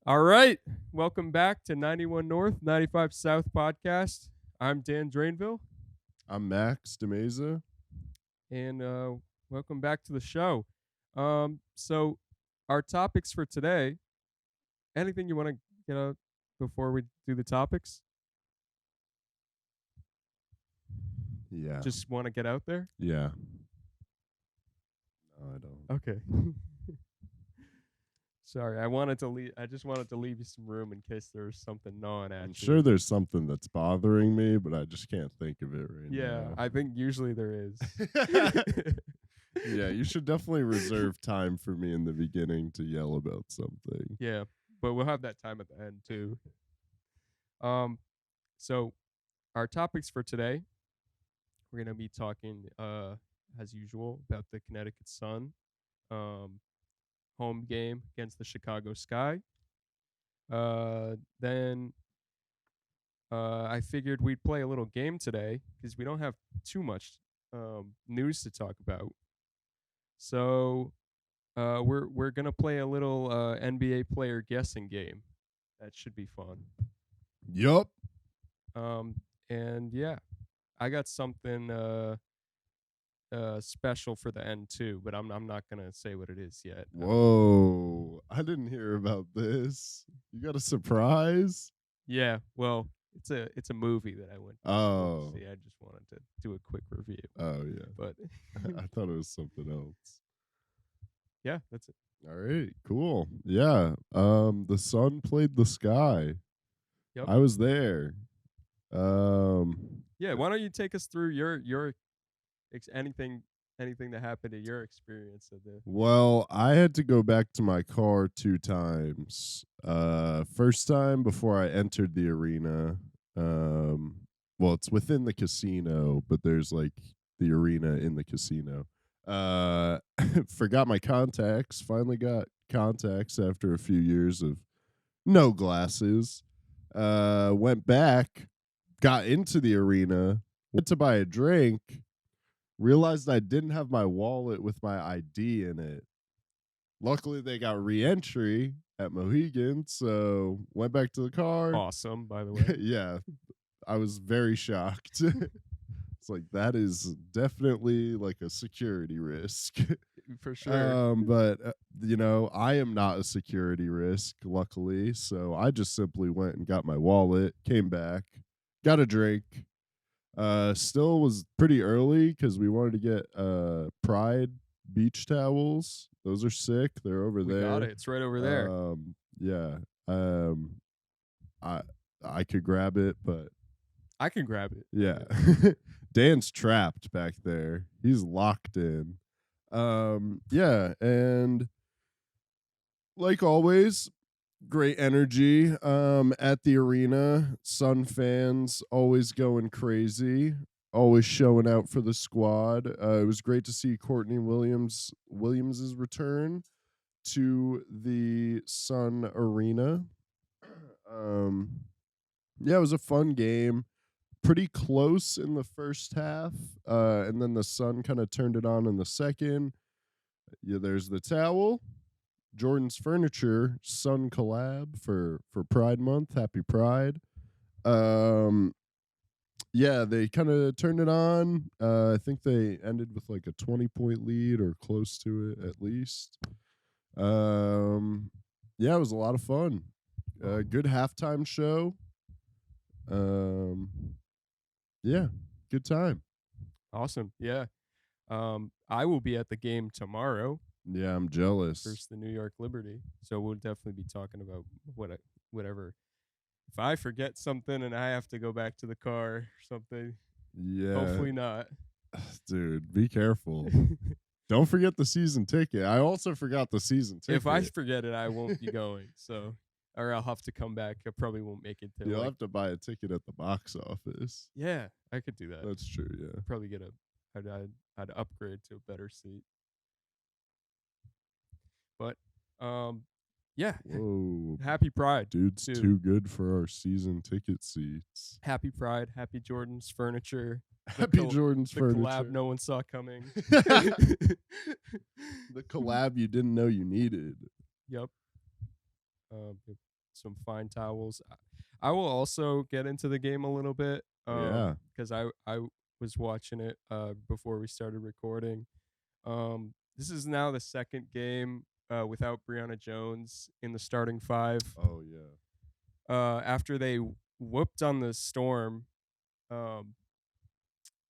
All right. Welcome back to 91 North, 95 South podcast. I'm Dan Drainville, I'm Max DeMeza. and welcome back to the show. So, our topics for today, anything you want to get out before we do the topics? Yeah. Just want to get out there? Yeah. No, I don't. Okay. Sorry, I just wanted to leave you some room in case there was something gnawing at I'm you. sure there's something that's bothering me, but I just can't think of it right Yeah, now. I think usually there is. Yeah, you should definitely reserve time for me in the beginning to yell about something. Yeah, but we'll have that time at the end too. So our topics for today, we're gonna be talking, as usual, about the Connecticut Sun, home game against the Chicago Sky. Then I figured we'd play a little game today because we don't have too much news to talk about. So we're gonna play a little NBA player guessing game. That should be fun. Yup. And yeah, I got something special for the end too, but I'm not gonna say what it is yet. Whoa. I didn't hear about this. You got a surprise? Yeah, well, it's a movie that I went to Oh. see. I just wanted to do a quick review. Oh, yeah. But I thought it was something else. yeah, that's it. All right, cool. Yeah. The sun played the sky. Yep. I was there. Yeah, why don't you take us through your anything that happened in your experience of the Well, I had to go back to my car 2 times. First time before I entered the arena. Well, it's within the casino, but there's like the arena in the casino. Forgot my contacts. Finally got contacts after a few years of no glasses. Went back, got into the arena, went to buy a drink, realized I didn't have my wallet with my ID in it. Luckily, they got re-entry at Mohegan, so went back to the car. awesome, by the way. Yeah, I was very shocked. It's like, that is definitely like a security risk. For sure. But I am not a security risk, luckily. So I just simply went and got my wallet, came back, got a drink. Still was pretty early because we wanted to get Pride beach towels. Those are sick. They're over We there. got it. It's right over there. Yeah. I could grab it, but I can grab it. yeah. Dan's trapped back there. He's locked in. Yeah, and like always, great energy at the arena. Sun fans always going crazy, always showing out for the squad. It was great to see Courtney Williams's return to the Sun arena. Yeah, it was a fun game. Pretty close in the first half, and then the Sun kind of turned it on in the second. Yeah, there's the towel. Jordan's Furniture Sun collab for Pride Month. Happy Pride. Yeah, they kind of turned it on. I think they ended with like a 20-point lead or close to it at least. Yeah, it was a lot of fun. Good halftime show. Yeah, good time. Awesome. Yeah. I will be at the game tomorrow Yeah, I'm jealous. versus the New York Liberty. So we'll definitely be talking about whatever. If I forget something and I have to go back to the car or something, Yeah. hopefully not. Dude, be careful. Don't forget the season ticket. I also forgot the season ticket. If I forget it, I won't be going. So, or I'll have to come back. I probably won't make it to. You'll have to buy a ticket at the box office. Yeah, I could do that. That's true, yeah. Probably get I'd upgrade to a better seat. But yeah. Whoa. Happy Pride. Dude's too. too good for our season ticket seats. Happy Pride. Happy Jordan's Furniture. Happy Jordan's the Furniture. collab no one saw coming. The collab you didn't know you needed. Yep. some fine towels. I will also get into the game a little bit Yeah. because I was watching it before we started recording. This is now the second game without Brionna Jones in the starting five. Oh yeah. After they whooped on the Storm, um,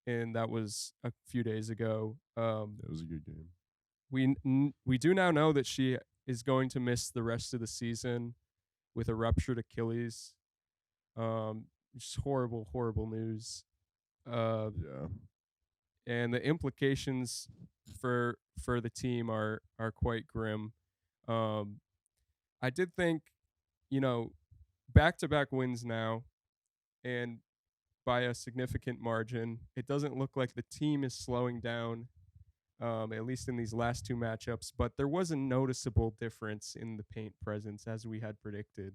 and that was a few days ago. That was a good game. We do now know that she is going to miss the rest of the season with a ruptured Achilles. Just horrible, horrible news. Uh, Yeah. and the implications for the team are quite grim. Um, I did think, you know, back to back wins now, and by a significant margin. It doesn't look like the team is slowing down, at least in these last two matchups. But there was a noticeable difference in the paint presence, as we had predicted.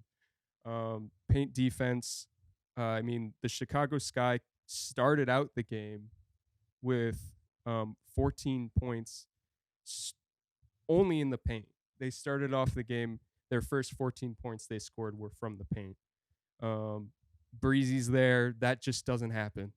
Paint defense. I mean, the Chicago Sky started out the game with 14 points only in the paint. They started off the game. Their first 14 points they scored were from the paint. Um, Breezy's there. That just doesn't happen.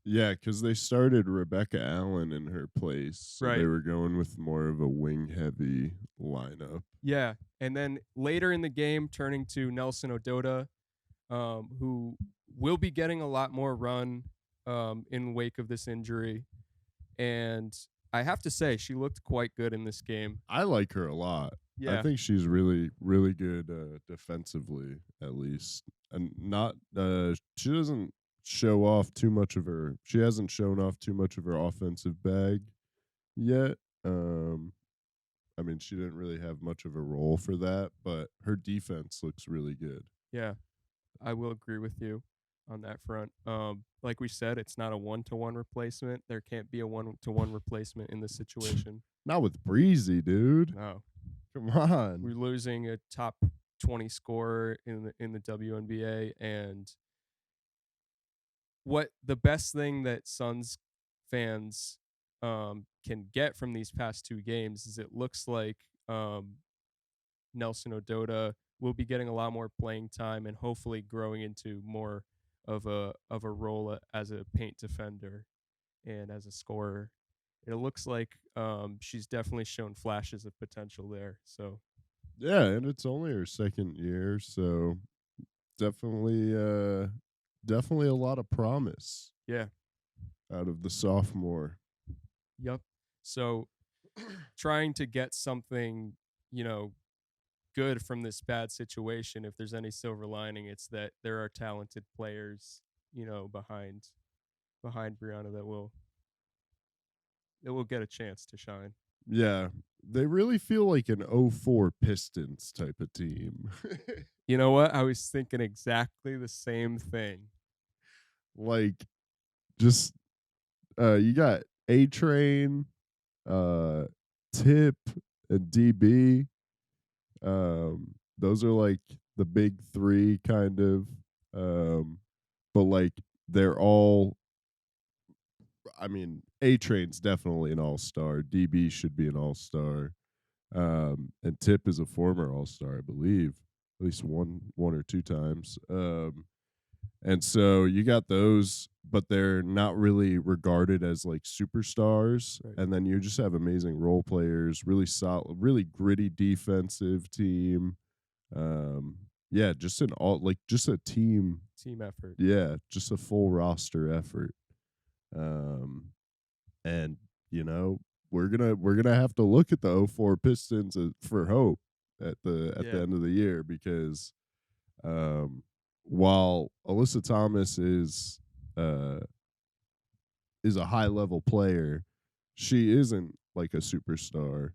Yeah, because they started Rebecca Allen in her place, so they Right. were going with more of a wing heavy lineup. Yeah. And then later in the game, turning to Nelson Ododa, who will be getting a lot more run in wake of this injury. And I have to say, she looked quite good in this game. I like her a lot. I Yeah. think she's really, really good defensively, at least, and not. She doesn't show off too much of her. She hasn't shown off too much of her offensive bag yet. I mean, she didn't really have much of a role for that, but her defense looks really good. Yeah. I will agree with you on that front. Like we said, it's not a 1-to-1 replacement. There can't be a 1-to-1 replacement in this situation. Not with Breezy, dude. No. Come on. We're losing a top 20 scorer in the WNBA, and what the best thing that Suns fans can get from these past two games is it looks like Nelson Ododa will be getting a lot more playing time and hopefully growing into more of a role as a paint defender and as a scorer. It looks like she's definitely shown flashes of potential there. So Yeah, and it's only her second year, so definitely definitely a lot of promise yeah, out of the sophomore. yep. So trying to get something, you know, good from this bad situation, if there's any silver lining, it's that there are talented players, you know, behind Brianna that will get a chance to shine. Yeah, they really feel like an '04 Pistons type of team. You know what? I was thinking exactly the same thing. Like just you got A Train, uh Tip and DB. Those are like the big 3 kind of. But like they're all, I mean, A Train's definitely an all-star. DB should be an all-star. And Tip is a former all-star, I believe, at least one or two times. And so you got those, but they're not really regarded as like superstars. Right. And then you just have amazing role players, really solid, really gritty defensive team. Yeah, just an all, like just a team. Team effort. Yeah, just a full roster effort. Um, and you know, we're gonna have to look at the '04 Pistons for hope at the Yeah. end of the year, because while Alyssa Thomas uh is a high level player, she isn't like a superstar.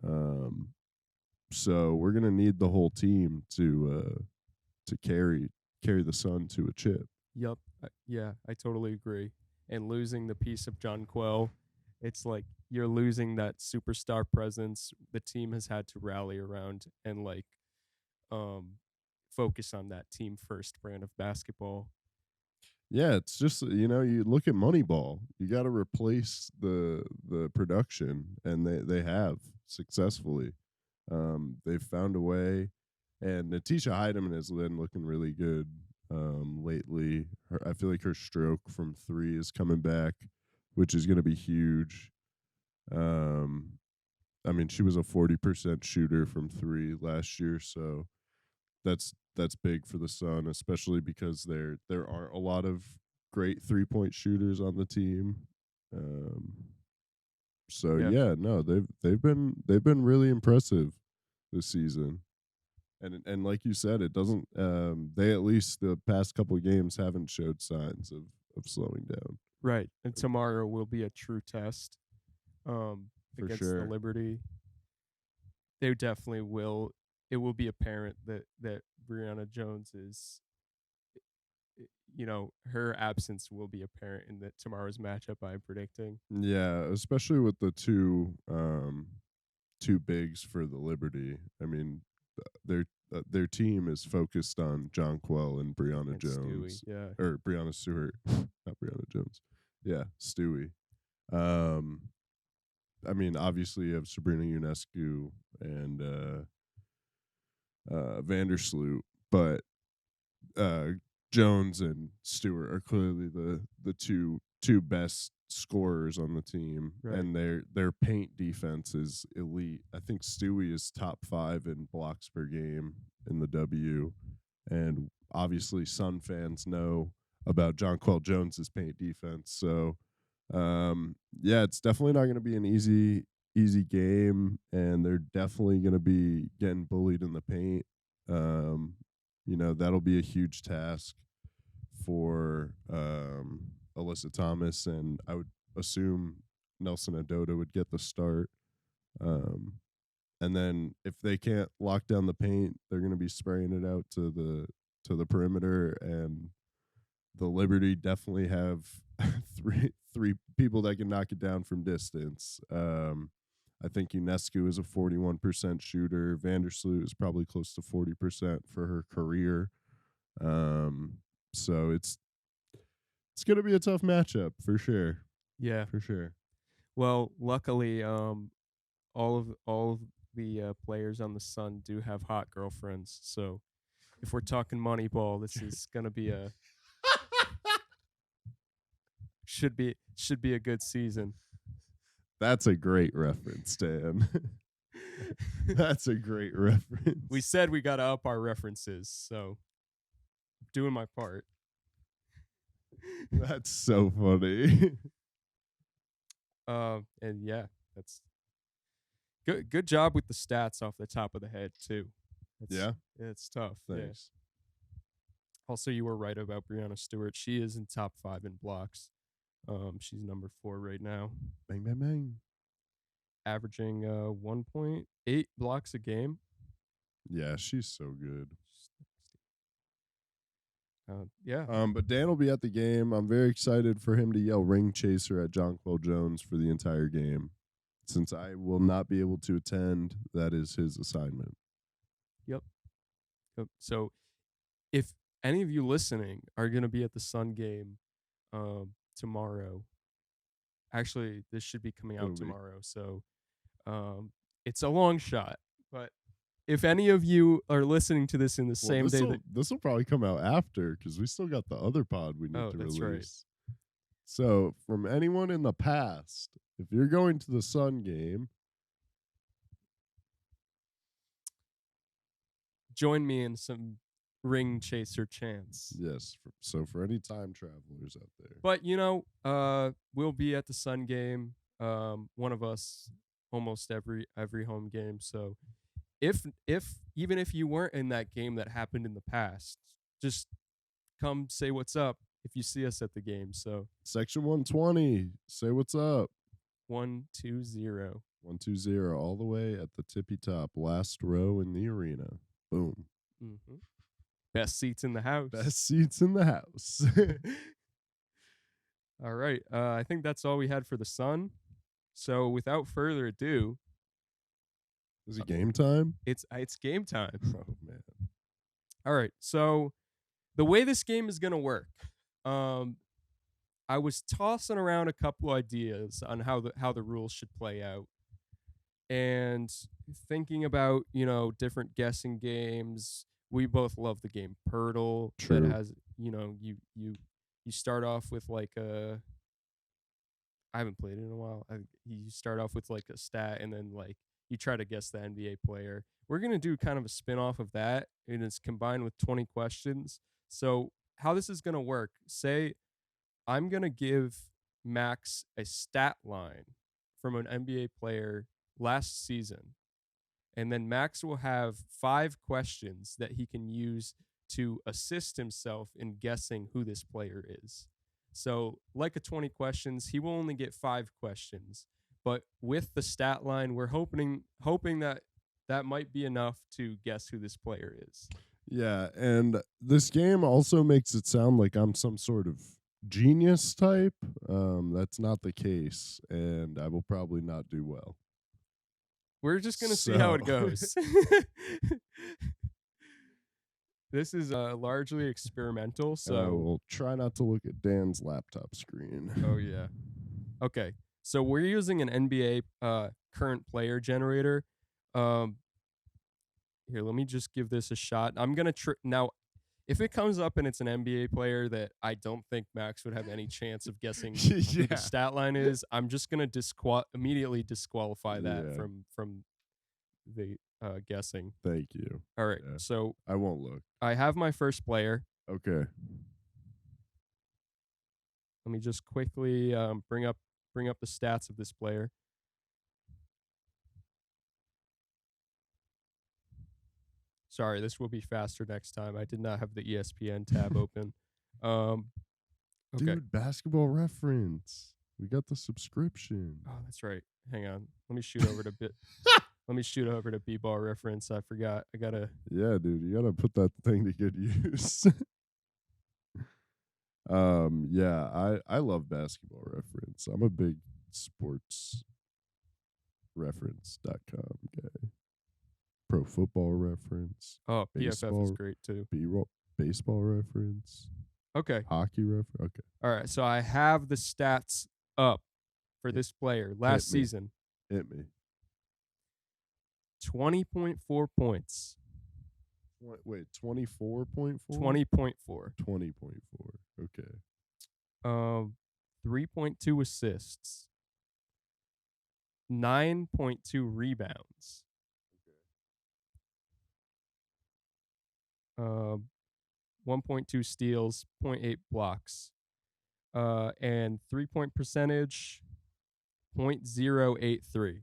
Um, so we're gonna need the whole team to carry the Sun to a chip. Yep. Yeah, I totally agree. And losing the piece of John Quell, it's like you're losing that superstar presence the team has had to rally around and like um focus on that team first brand of basketball. Yeah, it's just, you look at Moneyball. You got to replace the production, and they have successfully. They've found a way, And Natisha Heidemann has been looking really good lately. I feel like her stroke from three is coming back, which is going to be huge. Um, I mean, she was a 40% shooter from three last year, so that's big for the Sun, especially because there aren't a lot of great 3-point shooters on the team. Um, so Yeah. yeah, no, they've been really impressive this season. And like you said, it doesn't. They at least the past couple of games haven't showed signs of slowing down Right. And tomorrow will be a true test for against the sure. Liberty. They definitely will. It will be apparent that Brionna Jones is, her absence will be apparent in tomorrow's matchup. I'm predicting. Yeah, especially with the two bigs for the Liberty. I mean, their team is focused on John Quell and Brianna And Stewie, Jones yeah, or Brianna Stewart, not Brianna Jones. Yeah, Stewie. Um, I mean, obviously you have Sabrina Ionescu and Vandersloot, but uh, Jones and Stewart are clearly the two best scorers on the team, right. and their paint defense is elite. I think Stewie is top 5 in blocks per game in the W, and obviously Sun fans know about John Quell Jones's paint defense. So yeah, it's definitely not going to be an easy game, and they're definitely going to be getting bullied in the paint. Um, that'll be a huge task for Alyssa Thomas, and I would assume Nelson Adota would get the start. Um, and then if they can't lock down the paint, they're going to be spraying it out to the perimeter, and the Liberty definitely have three people that can knock it down from distance. I think Ionescu is a 41% shooter. Vandersloot is probably close to 40% for her career. So it's going to be a tough matchup for sure. Yeah. For sure. Well, luckily, all of the players on the Sun do have hot girlfriends. So if we're talking Moneyball, this is gonna be a should be a good season. That's a great reference, Dan. That's a great reference. We said we gotta up our references, so I'm doing my part. That's so funny. And yeah, that's good job with the stats off the top of the head too. Yeah, It's tough. thanks. Yeah. Also, you were right about Brianna Stewart. She is in top 5 in blocks. She's number 4 right now, Bang, bang, bang. averaging 1.8 blocks a game. Yeah, she's so good. Yeah. But Dan will be at the game. I'm very excited for him to yell ring chaser at John Quell Jones for the entire game. Since I will not be able to attend, that is his assignment. Yep. So, if any of you listening are going to be at the Sun game tomorrow, actually, this should be coming out tomorrow. So, it's a long shot. But if any of you are listening to this in the same day, this will probably come out after because we still got the other pod we need to that's release. right. So, from anyone in the past, if you're going to the Sun game, join me in some ring chaser chants. yes. So, for any time travelers out there, But we'll be at the Sun game. One of us almost every home game. So if even if you weren't in that game that happened in the past, just come say what's up if you see us at the game. So Section 120, say what's up. 120. 120 all the way at the tippy top, last row in the arena. Boom. Mm-hmm. Best seats in the house. Best seats in the house. All right. I think that's all we had for the Sun. So without further ado, is it game time? It's game time. Oh man. All right. So the way this game is gonna work, I was tossing around a couple ideas on how the rules should play out, and thinking about, different guessing games. We both love the game Purtle that True. has, you start off with like a I haven't played it in a while. You start off with like a stat and then like you try to guess the NBA player. We're going to do kind of a spin off of that and it's combined with 20 questions. So, how this is going to work, say I'm going to give Max a stat line from an NBA player last season. And then Max will have 5 questions that he can use to assist himself in guessing who this player is. So, like a 20 questions, he will only get 5 questions. But with the stat line, we're hoping that that might be enough to guess who this player is. Yeah, and this game also makes it sound like I'm some sort of genius type. That's not the case, and I will probably not do well. We're just going to see how it So- goes. This is largely experimental, And I so will try not to look at Dan's laptop screen. oh yeah. Okay. So we're using an NBA current player generator. Um Here, let me just give this a shot. I'm going to now if it comes up and it's an NBA player that I don't think Max would have any chance of guessing who Yeah. the stat line is, I'm just going to immediately disqualify that Yeah. from the guessing. Thank you. All right. Yeah. So I won't look. I have my first player. Okay. Let me just quickly bring up the stats of this player. Sorry, this will be faster next time. I did not have the ESPN tab open. Okay. Dude, basketball reference. We got the subscription. Oh, that's right. Hang on. Let me shoot over to Let me shoot over to B-ball reference. I forgot. I gotta. Yeah, dude, you gotta put that thing to good use. Yeah, I love basketball reference. I'm a big sports reference.com guy. Pro football reference, Oh, PFF is Baseball. great too. B-roll, baseball reference, Okay. hockey reference. Okay. All right. So I have the stats up for this player last me. season. Hit me. 20.4 points. Wait, 24.4? 20.4. 20.4. Okay. 3.2 assists. 9.2 rebounds. 1.2 steals, 0.8 blocks. And 3-point percentage, 0.083.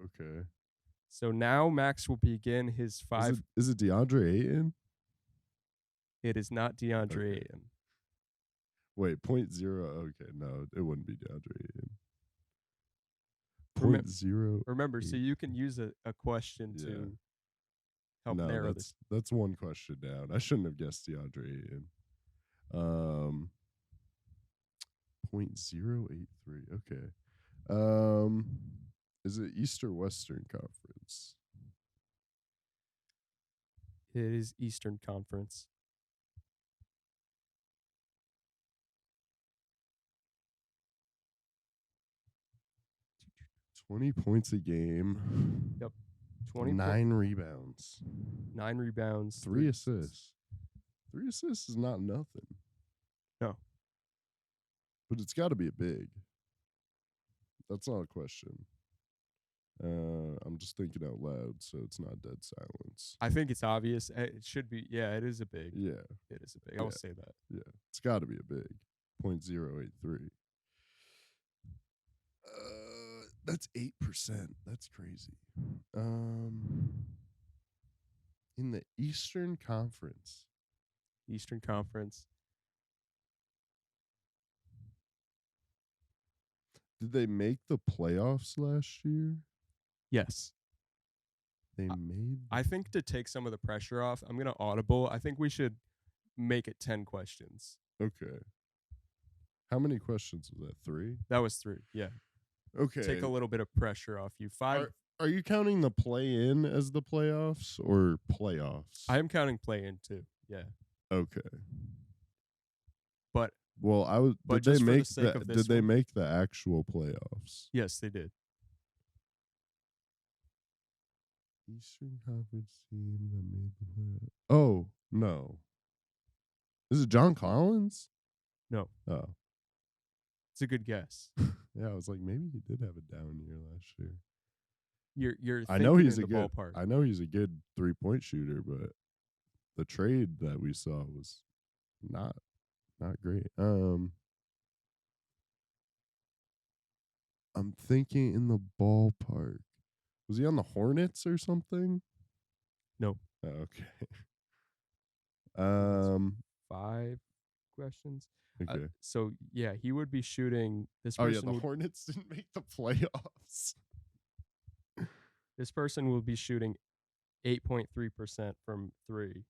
Okay. So now Max will begin his five. Is it DeAndre Ayton? It is not DeAndre Okay. Ayton. Wait, 0.0. Okay, no, it wouldn't be DeAndre Ayton. Remem- 0.0. Remember, so you can use a question to help No, narrow this. that's one question down. I shouldn't have guessed DeAndre Ayton. 0.083. Okay. Is it East or Western Conference? It is Eastern Conference. 20 points a game. Yep. 20 9 rebounds. 9 rebounds. 3 assists. 3 assists is not nothing. No. But it's got to be a big. That's not a question. I'm just thinking out loud, so it's not dead silence. I think it's obvious. It should be. Yeah, it is a big. Yeah. It is a big. I will say that. Yeah. It's got to be a big. 0.083. That's 8%. That's crazy. In the Eastern Conference. Eastern Conference. Did they make the playoffs last year? Yes. They made. I think to take some of the pressure off, I'm gonna audible. I think we should make it 10 questions. Okay. How many questions was that? 3? That was 3. Yeah. Okay. Take a little bit of pressure off you. 5. Are you counting the play-in as the playoffs or playoffs? I am counting play in too. Yeah. Okay. But Well, I was. But Did they just for the make sake the? of this Did they one- make the actual playoffs? Yes, they did. Eastern Conference team that made the playoffs. Oh no, is it John Collins? No, Oh, it's a good guess. yeah. I was like, maybe he did have a down year last year. You're I know thinking he's in a the good. ballpark. I know he's a good 3-point shooter, but the trade that we saw was not great. I'm thinking in the ballpark. Was he on the Hornets or something? No. Oh, okay. That's Um. 5 questions. Okay. So yeah, he would be shooting. This Oh yeah, person the would, Hornets didn't make the playoffs. this person will be shooting 8.3% from 3.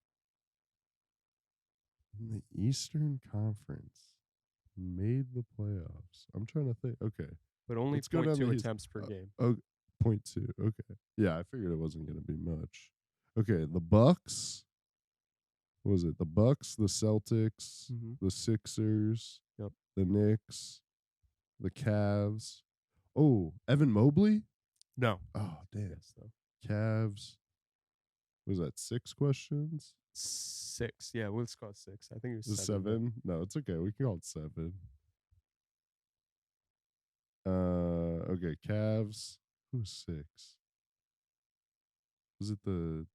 In the Eastern Conference, made the playoffs. I'm trying to think. Okay. But only Let's go down 0.2 to his- attempts per game. Oh, 0.2. Okay. Yeah, I figured it wasn't going to be much. Okay, the Bucks. What was it? The Bucks, the Celtics, Mhm. the Sixers, Yep. the Knicks, the Cavs. Oh, Evan Mobley? No. Oh, damn. Yes, though. Cavs. Was that 6 questions? 6. Yeah, let's call it 6. I think it was Is it 7. 7? No, it's okay. We can call it 7. Okay, Cavs. Who's 6? Was it the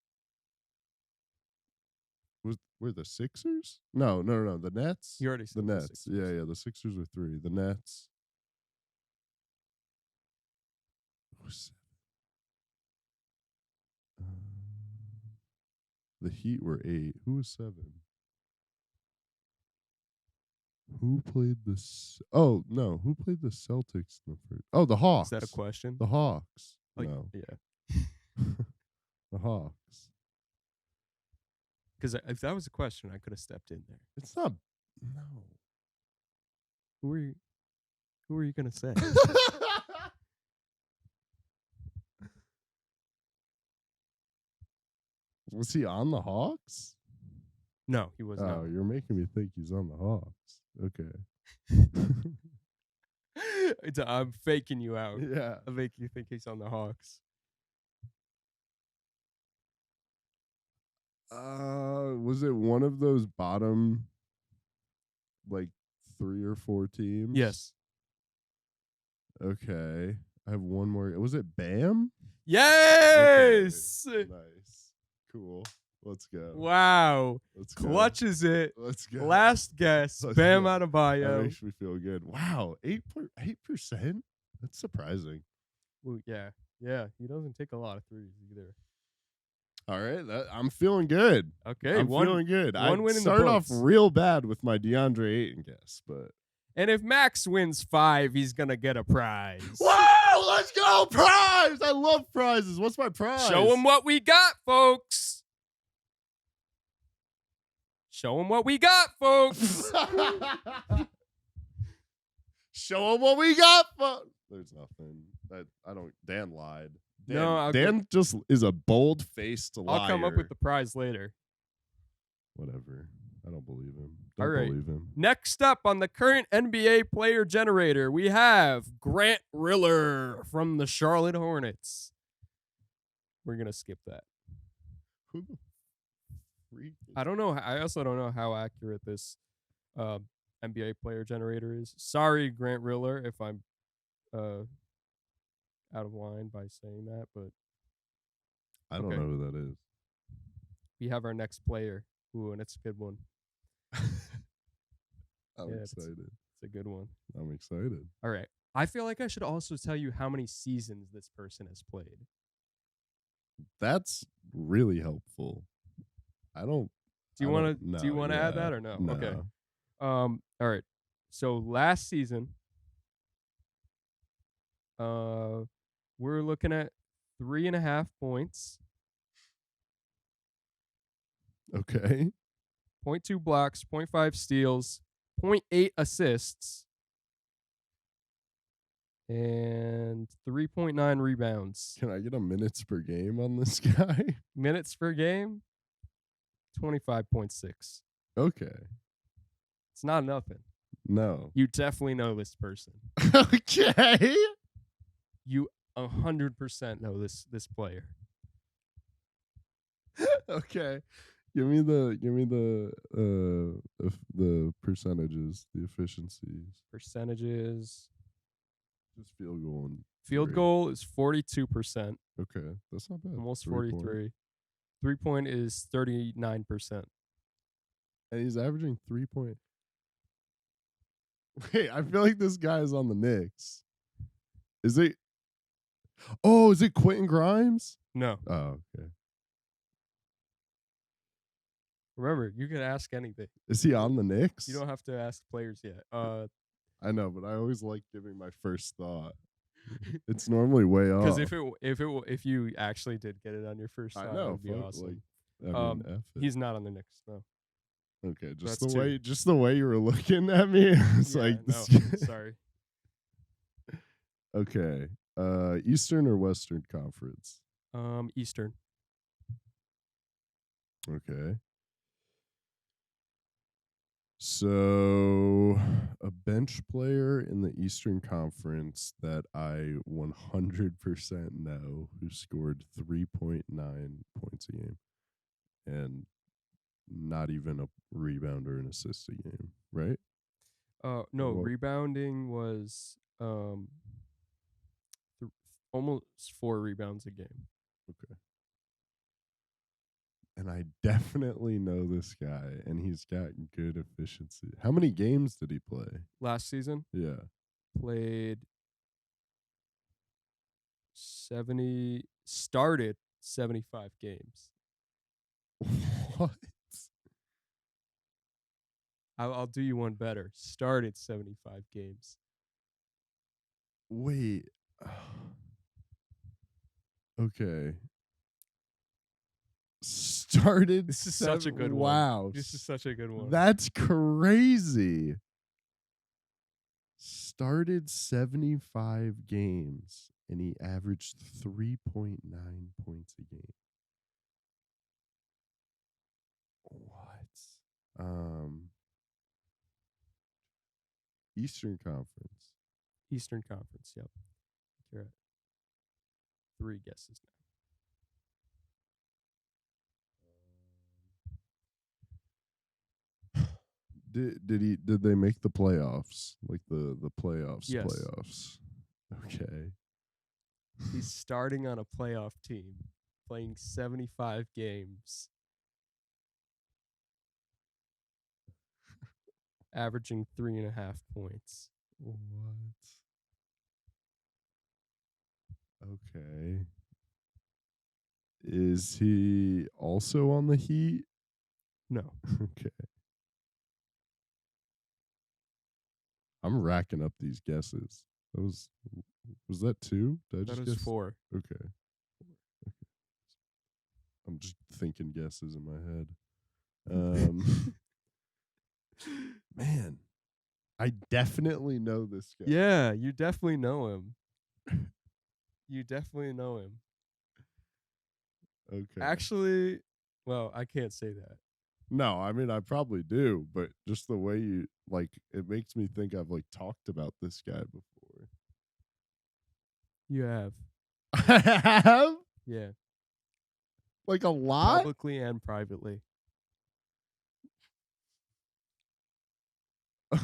were the Sixers? No. The Nets. You already The said Nets. Sixers. Yeah. The Sixers were 3. The Nets. Who's 7? The Heat were 8. Who was 7? Who played the? Oh no, who played the Celtics in the first? Oh, the Hawks. Is that a question? The Hawks. Like, No, yeah. the Hawks. Because if that was a question, I could have stepped in there. It's not. No. Who are you? Who are you gonna say? Was he on the Hawks? No, he was Oh, not. you're making me think he's on the Hawks. Okay. I'm faking you out. Yeah. I'm making you think he's on the Hawks. Was it one of those bottom, like 3 or 4 teams? Yes. Okay. I have one more. Was it Bam? Yes. Okay. Nice. Cool. Let's go. Wow. Let's go. Clutches it. Let's go. Last guess. Let's Bam go. Adebayo. That makes me feel good. Wow. 8%? That's surprising. Well, yeah. Yeah. He doesn't take a lot of threes either. All right. I'm feeling good. Okay. I'm feeling good. one I win in the started off books. real bad with my DeAndre Ayton guess, but And if Max wins 5, he's gonna get a prize. wow, let's go! Prize! I love prizes. What's my prize? Show him what we got, folks. Show him what we got, folks. Show him what we got. There's nothing. I don't. Dan lied. Dan just is a bold-faced liar. I'll come up with the prize later. Whatever. I don't believe him. All Don't right. believe him. Next up on the current NBA player generator, we have Grant Riller from the Charlotte Hornets. We're going to skip that. Who the freak? I don't know. I also don't know how accurate this NBA player generator is. Sorry, Grant Riller, if I'm out of line by saying that, but I don't okay. know who that is. We have our next player. Ooh, and it's a good one. I'm Yeah, excited. It's a good one. I'm excited. All right. I feel like I should also tell you how many seasons this person has played. That's really helpful. I don't. Do you I want don't- to? Do you no, want to add yeah, that or no? no. Okay. All right. So last season, we're looking at 3.5 points, Okay. 0.2 blocks, 0.5 steals, 0.8 assists, and 3.9 rebounds. Can I get a minutes per game on this guy? Minutes per game, 25.6. Okay. It's not nothing. No. You definitely know this person. Okay. You 100% know this player. Okay. Give me the percentages, the efficiencies. Percentages. Just field goal and Field three. goal is 42%, Okay, that's not bad. almost 3-point. 43. 3-point is 39%. And he's averaging 3-point. Wait, I feel like this guy is on the Knicks. Is it? Oh, is it Quentin Grimes? No. Oh, okay. Remember, you can ask anything. Is he on the Knicks? You don't have to ask players yet. I know, but I always like giving my first thought. It's normally way off. Because if you actually did get it on your first I thought, know, it would be awesome. Like, I mean, F it. He's not on the Knicks, no. Okay, That's just the way you were looking at me, it's Yeah, like no, this. sorry. Okay, Eastern or Western Conference? Eastern. Okay. So, a bench player in the Eastern Conference that I 100% know who scored 3.9 points a game and not even a rebound or an assist a game, right? No, Well- rebounding was almost 4 rebounds a game. Okay. And I definitely know this guy, and he's got good efficiency. How many games did he play? Last season, Yeah. played started 75 games. What? I'll do you one better. Started 75 games. Wait. Okay. Started. This is such a good one. Wow. This is such a good one. That's crazy. Started 75 games and he averaged 3.9 points a game. What? Eastern Conference. Eastern Conference, yep. You're at 3 guesses now. Did they make the playoffs? Like the playoffs? Yes. Playoffs. Okay. He's starting on a playoff team, playing 75 games, averaging 3.5 points. What? Okay. Is he also on the Heat? No. Okay. I'm racking up these guesses. Was that 2? Did I That just is guess? 4. Okay. I'm just thinking guesses in my head. Man, I definitely know this guy. Yeah, you definitely know him. You definitely know him. Okay. Actually, well, I can't say that. No, I mean I probably do, but just the way you like it makes me think I've like talked about this guy before. You have. I have? Yeah. Like a lot? Publicly and privately.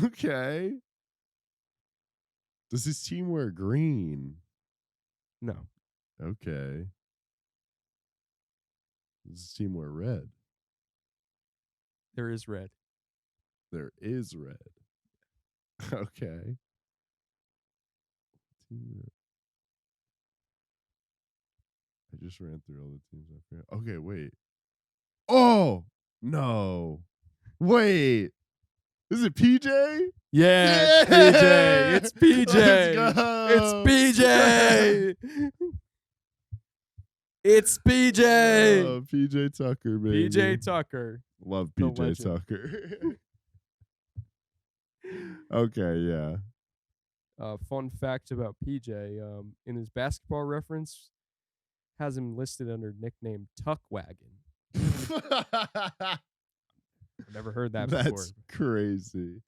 Okay. Does his team wear green? No. Okay. Does his team wear red? There is red. There is red. Okay. I just ran through all the teams I forgot. Okay, wait. Oh no. Wait. Is it PJ? Yeah, Yeah! it's PJ. Let's go. It's PJ. It's PJ. Oh, PJ Tucker, baby. PJ Tucker. Love the PJ legend. Tucker. Okay, yeah. Fun fact about PJ, in his basketball reference, has him listed under nickname Tuck Wagon. I've never heard that before. That's crazy.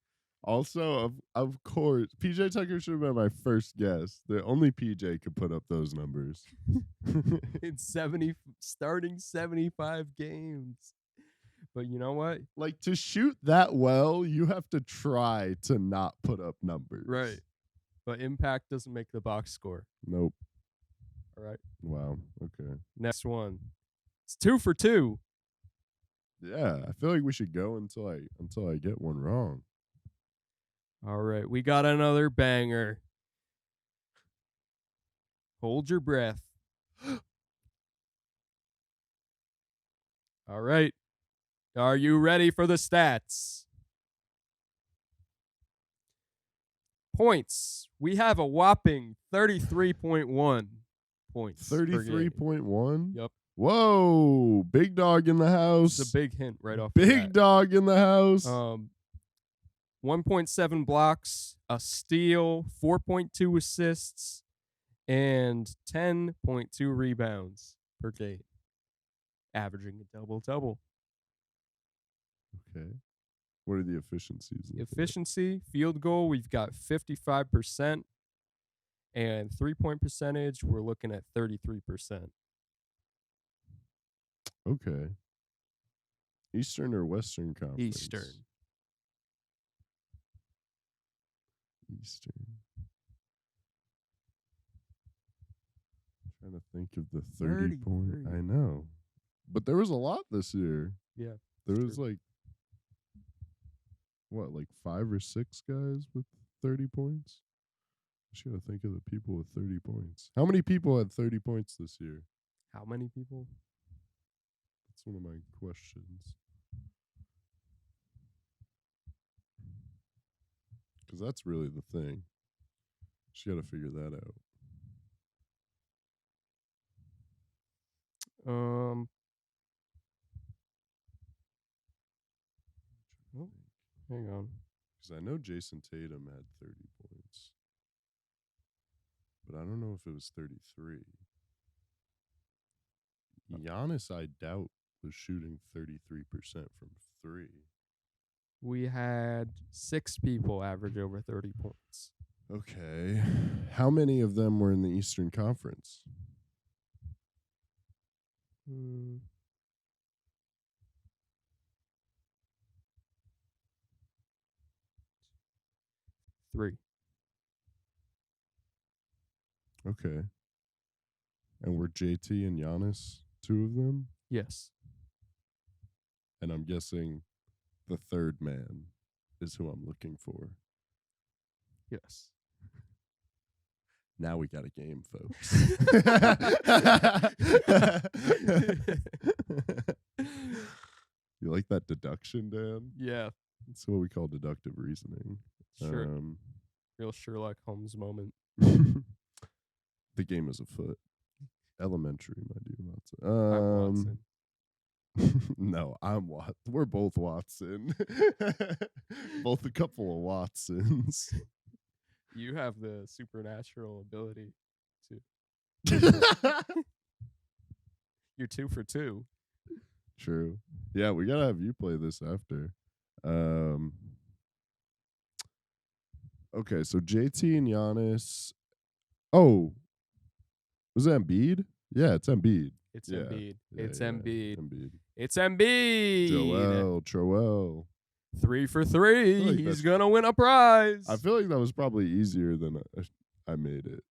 Also, of course, PJ Tucker should have been my first guess. The only PJ could put up those numbers. In starting 75 games. But you know what? Like, to shoot that well, you have to try to not put up numbers. Right. But impact doesn't make the box score. Nope. All right. Wow. Okay. Next one. It's 2 for 2. Yeah, I feel like we should go until I get one wrong. All right. We got another banger. Hold your breath. All right. Are you ready for the stats? Points. We have a whopping 33.1 points. 33.1? Yep. Whoa, big dog in the house. It's a big hint right off. Big dog in the house. 1.7 blocks, a steal, 4.2 assists, and 10.2 rebounds per game, averaging a double-double. Okay. What are the efficiencies? Efficiency, field goal, we've got 55%, and 3-point percentage, we're looking at 33%. Okay. Eastern or Western Conference? Eastern. Trying to think of the 30 point. I know. But there was a lot this year. Yeah. There was like 5 or 6 guys with 30 points? I just gotta think of the people with 30 points. How many people had 30 points this year? How many people? That's one of my questions. Because that's really the thing. Just gotta figure that out. Hang on. Because I know Jason Tatum had 30 points. But I don't know if it was 33. Giannis, I doubt, was shooting 33% from 3. We had 6 people average over 30 points. Okay. How many of them were in the Eastern Conference? 3. Okay. And were JT and Giannis 2 of them? Yes. And I'm guessing the third man is who I'm looking for. Yes. Now we got a game, folks. You like that deduction, Dan? Yeah. That's what we call deductive reasoning. Sure. Real Sherlock Holmes moment. The game is afoot. Elementary, my dear Watson. I'm Watson. No, I'm Watson. We're both Watson. Both a couple of Watsons. You have the supernatural ability to. You're 2 for 2. True. Yeah, we gotta have you play this after. Okay, so JT and Giannis. Oh, was it Embiid? Yeah, it's Embiid. It's Embiid. It's yeah, Embiid. Embiid. It's Embiid. Joel. 3 for 3. Like He's gonna win a prize. I feel like that was probably easier than I made it,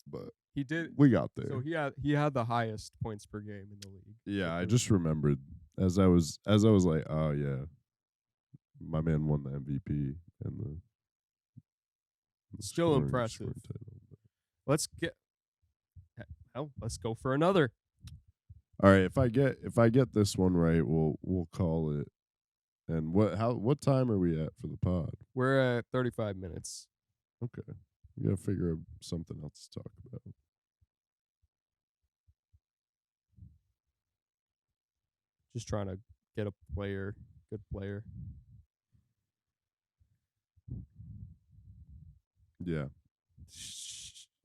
but he did. We got there. So he had the highest points per game in the league. Yeah, I just remembered as I was like, oh yeah, my man won the MVP and the still impressive. Let's go for another. All right, if I get this one right, we'll call it. And what time are we at for the pod? We're at 35 minutes. Okay. We got to figure out something else to talk about. Just trying to get a good player. Yeah.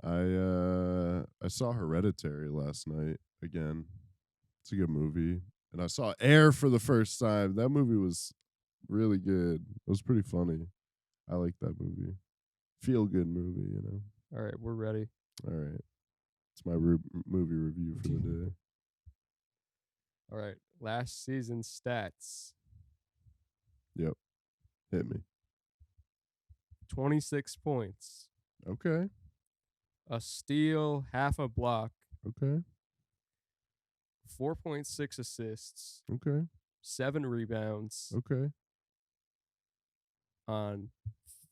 I saw Hereditary last night again. It's a good movie. And I saw Air for the first time. That movie was really good. It was pretty funny. I like that movie. Feel good movie, you know. All right, we're ready. All right, it's my movie review for the day. All right, last season stats: Yep, hit me. 26 points, Okay, a steal, half a block, okay, 4.6 assists, okay, 7 rebounds okay. on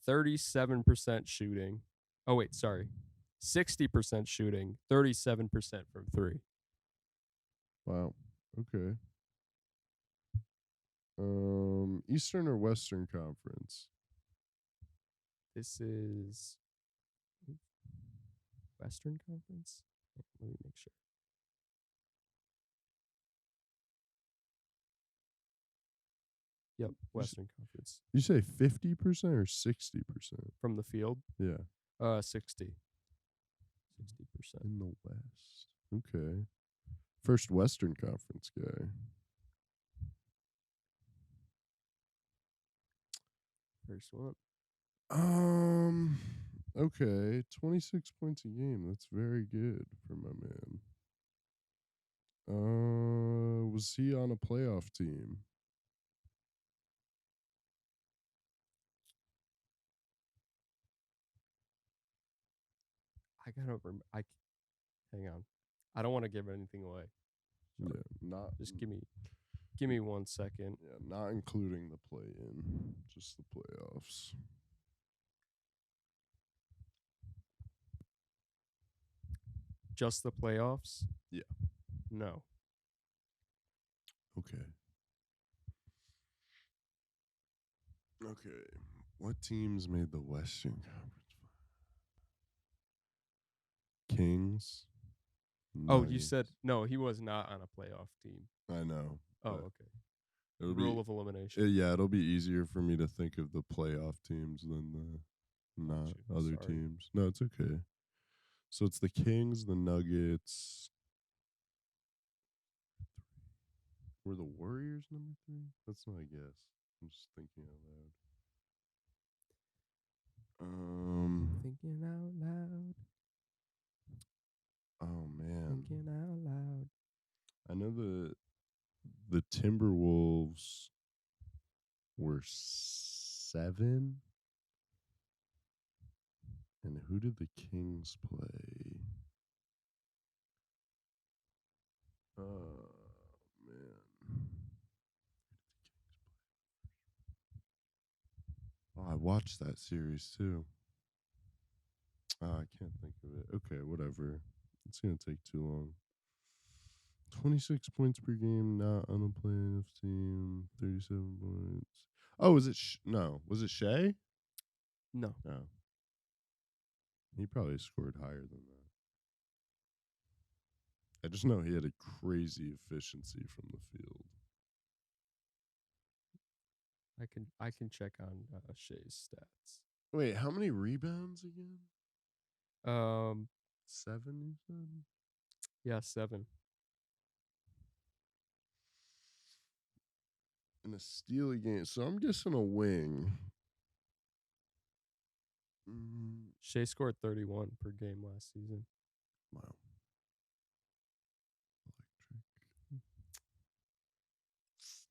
37% shooting. Oh wait, sorry. 60% shooting, 37% from 3. Wow. Okay. Eastern or Western Conference? This is Western Conference. Let me make sure. Yep, Western Conference. You say 50% or 60%? From the field, Yeah, 60. 60%. in the West. Okay. First Western Conference guy. First one. Okay, 26 points a game. That's very good for my man. Was he on a playoff team? I gotta remember. Hang on. I don't want to give anything away. Yeah, Sorry. not Just give me 1 second. yeah, not including the play-in, just the playoffs. Just the playoffs? Yeah. No. Okay. Okay. What teams made the Western Conference? Kings. Oh, you said Nuggets. no. He was not on a playoff team. I know. Oh, but okay. It'll Rule be of elimination. yeah, it'll be easier for me to think of the playoff teams than the not Gotcha. other Sorry. teams. No, it's okay. So it's the Kings, the Nuggets. Were the Warriors number 3? That's not a guess. I'm just thinking out loud. Thinking out loud. Oh man. Thinking out loud. I know the Timberwolves were 7. And who did the Kings play? Oh man. Oh, I watched that series too. Oh, I can't think of it. Okay, whatever. It's gonna take too long. 26 points per game, not on a playoff team. 37 points. Oh, was it? No, was it Shea? No. No, he probably scored higher than that. I just know he had a crazy efficiency from the field. I can check on Shea's stats. Wait, how many rebounds again? Um. 7, you said? Yeah, 7. In a steal game. So I'm guessing a wing. Shea scored 31 per game last season. Wow.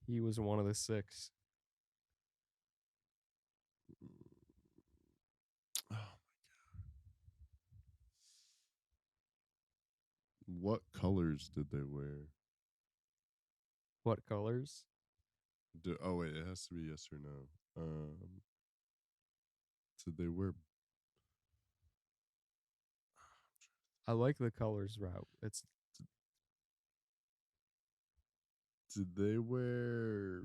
He was one of the 6. Oh my god. What colors did they wear? What colors? Oh wait, it has to be yes or no. Did they wear? I like the colors route. It's Did they wear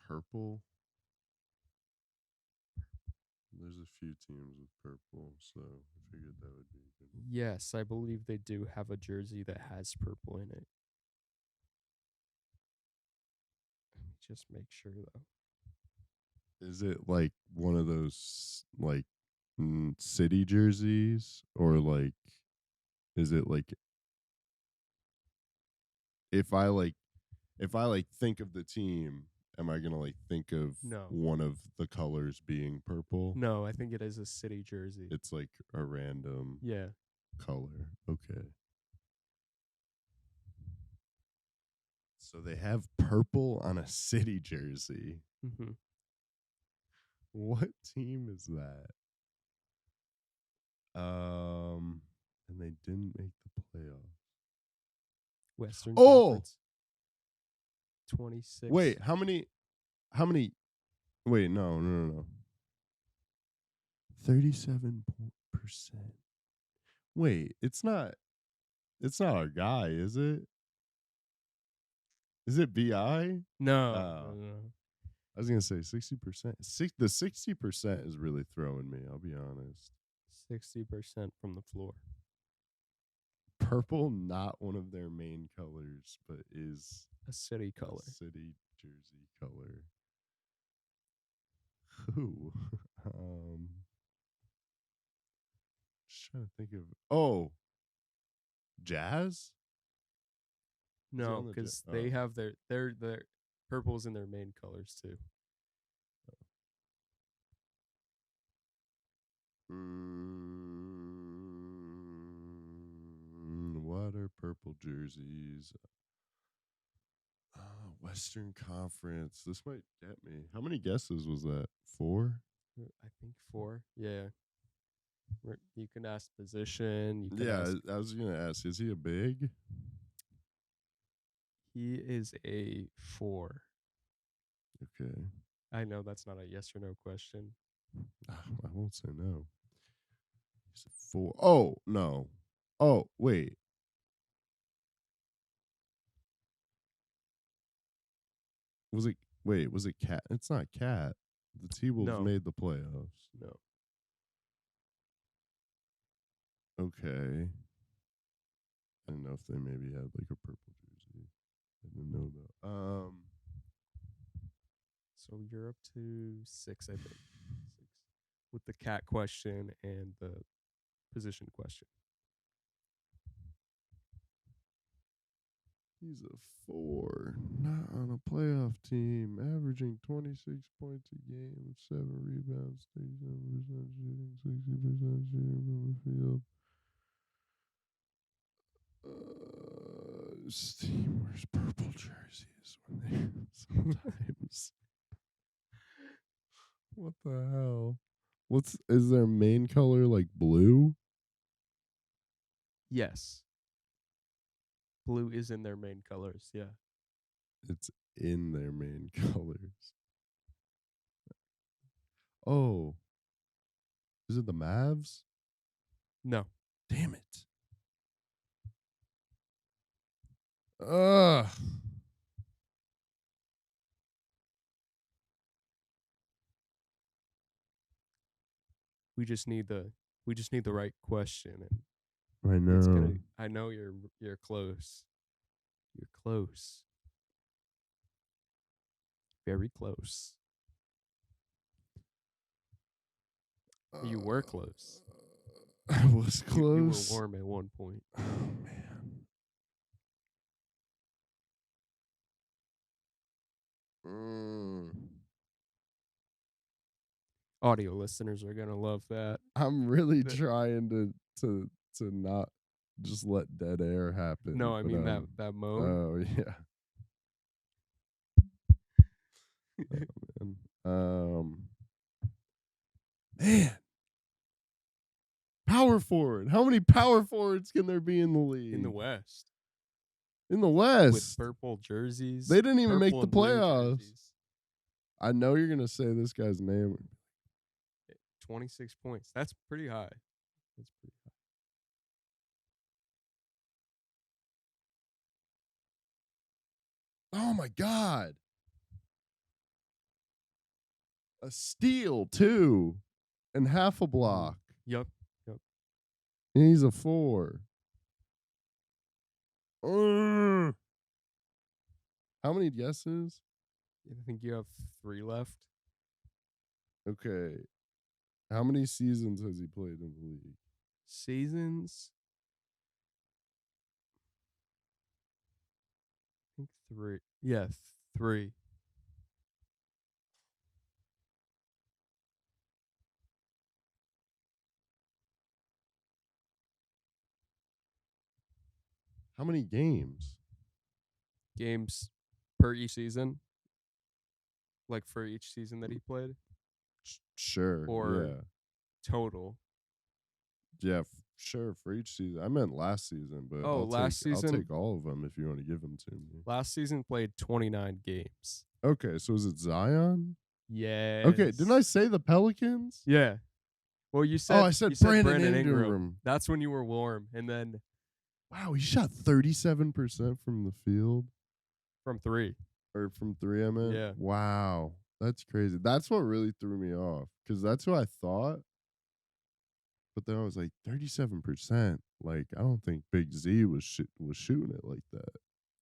purple? There's a few teams with purple, so I figured that would be a good one. yes, I believe they do have a jersey that has purple in it. Let me just make sure though. Is it like one of those like city jerseys, or like is it like if I like think of the team am I gonna like think of No. one of the colors being purple? No, I think it is a city jersey. It's like a random Yeah. color. Okay. So they have purple on a city jersey. Mm-hmm. What team is that? And they didn't make the playoffs. Western Oh, Conference. 26. wait, how many? Wait, no. 37%. Wait, it's not our guy, is it? Is it BI? No, Oh, no. I was gonna say 60%. The 60% is really throwing me. I'll be honest. 60% from the floor. Purple, not one of their main colors, but is A city a color. city jersey color. Who? Just trying to think of. Oh, Jazz. No, because they have their purple's in their main colors too. What are purple jerseys? Western Conference. This might get me. How many guesses was that? 4? I think 4. Yeah. You can ask position. You can Yeah, ask. I was gonna ask. Is he a big? He is a 4. Okay. I know that's not a yes or no question. I won't say no. He's a 4. Oh no. Oh wait. Was it? Wait. Was it Cat? It's not Cat. The T-Wolves No, made the playoffs. no. Okay. I didn't know if they maybe had like a purple jersey. I didn't know that. So you're up to 6, I think. 6. With the cat question and the position question. He's a 4, not on a playoff team, averaging 26 points a game, 7 rebounds, 37% shooting, 60% shooting from the field. This team wears purple jerseys when they sometimes. What the hell? Is their main color like blue? Yes. Blue is in their main colors. Yeah. It's in their main colors. Oh, is it the Mavs? No. Damn it. Ugh. We just need the right question, and I it's know. gonna. I know you're close. You're close. Very close. You were close. I was close. You were warm at one point. Oh man. Audio listeners are gonna love that. I'm really trying to not just let dead air happen. No, I mean that mode. Oh yeah. Man. Man. Power forward. How many power forwards can there be in the league? In the West. In the West. With purple jerseys. They didn't even make the playoffs. Jerseys. I know you're gonna say this guy's name. 26 points. That's pretty high. That's pretty high. Oh my god. A steal too. And half a block. Yep. And he's a 4. How many guesses? I think you have 3 left. Okay. How many seasons has he played in the league? Seasons? I think 3. Yeah, 3. How many games? Games per each season, like for each season that he played, Sure. or Yeah. total. Yeah. Sure. For each season. I meant last season, but Oh, I'll take all of them if you want to give them to me. last season played 29 games. Okay. So is it Zion? Yes. Okay. Didn't I say the Pelicans? Yeah. Well, Oh, you I said said Brandon Ingram. Ingram. That's when you were warm, and then Wow, he shot 37% from the field. from 3. Or from 3, I meant. Yeah. Wow. That's crazy. That's what really threw me off. Because that's who I thought. But then I was like, 37%. Like, I don't think Big Z was shooting it like that.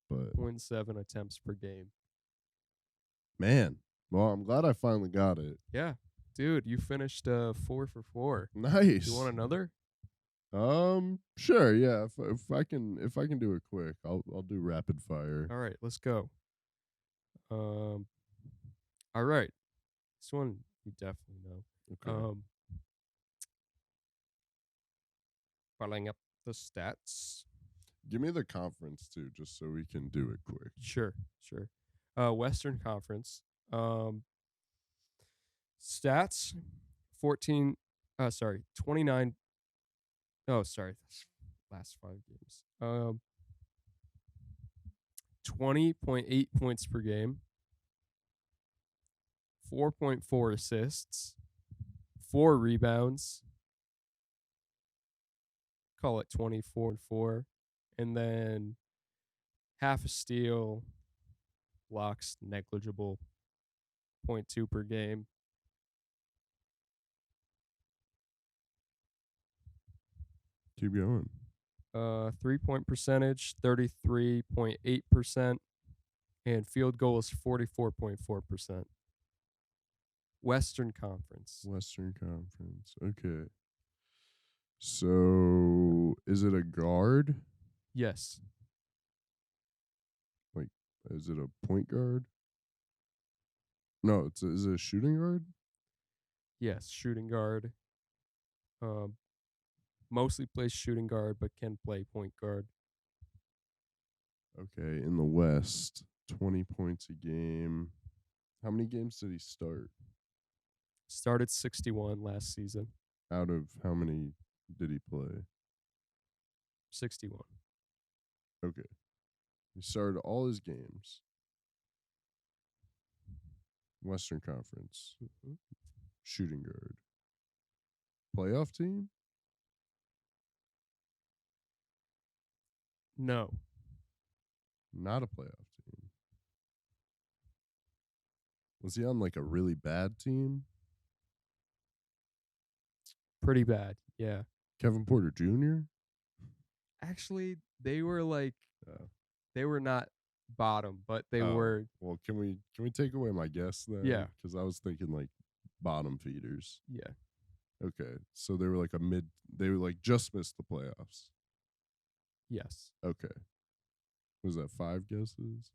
But 0.7 attempts per game. man, well, I'm glad I finally got it. Yeah, dude, you finished 4 for 4. Nice. You want another? Sure, yeah. If I can do it quick, I'll do rapid fire. All right, let's go. All right, this one you definitely know. Okay. Pulling up the stats. Give me the conference too, just so we can do it quick. Sure. Western Conference. Stats 29. Oh, sorry. Last 5 games. 20.8 points per game. 4.4 assists. 4 rebounds. Call it 24-4. And then half a steal. Blocks negligible. 0.2 per game. Keep going. 3-point percentage, 33.8%, and field goal is 44.4%. Western Conference. Okay. So, is it a guard? Yes. Like, is it a point guard? No, is it a shooting guard? Yes, shooting guard. Mostly plays shooting guard, but can play point guard. Okay, in the West, 20 points a game. How many games did he start? Started 61 last season. Out of how many did he play? 61. Okay. He started all his games. Western Conference. Mm-hmm. Shooting guard. Playoff team? No. Not a playoff team. Was he on like a really bad team? Pretty bad. Yeah. Kevin Porter Jr.? Actually, they were they were not bottom, but they were. Well, can we take away my guess then? Yeah. Because I was thinking like bottom feeders. Yeah. Okay. So they were like they were like just missed the playoffs. Yes. Okay. Was that 5 guesses?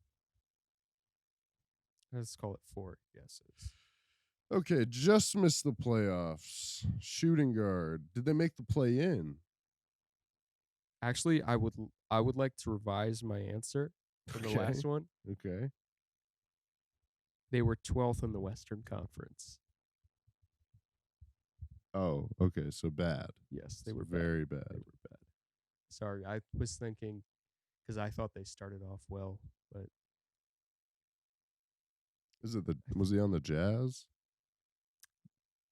Let's call it 4 guesses. Okay, just missed the playoffs. Shooting guard. Did they make the play in? Actually, I would like to revise my answer for the last one. Okay. They were 12th in the Western Conference. Oh, okay. So bad. Yes, they were very bad. They were bad. Sorry, I was thinking because I thought they started off well, but was he on the Jazz?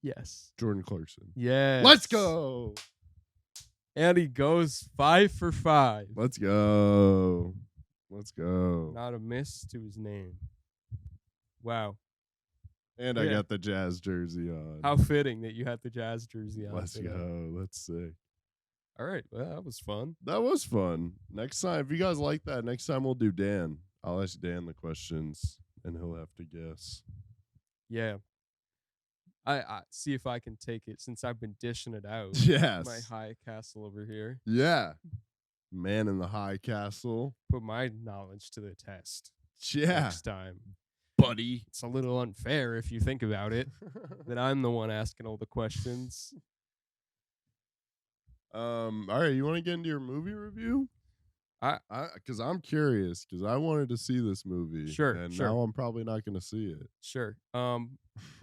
yes. Jordan Clarkson. Yes. Let's go. And he goes 5 for 5. Let's go. Not a miss to his name. Wow. And I got the Jazz jersey on. How fitting that you had the Jazz jersey on. Let's go. That's sick. All right. Well, that was fun. That was fun. Next time, if you guys like that, next time we'll do Dan. I'll ask Dan the questions, and he'll have to guess. Yeah. I see if I can take it since I've been dishing it out. Yes. My high castle over here. Yeah. Man in the high castle. Put my knowledge to the test. Yeah. Next time. Buddy. It's a little unfair if you think about it. That I'm the one asking all the questions. All right, you want to get into your movie review? I Because I'm curious, because I wanted to see this movie, Sure, and sure, now I'm probably not going to see it. sure.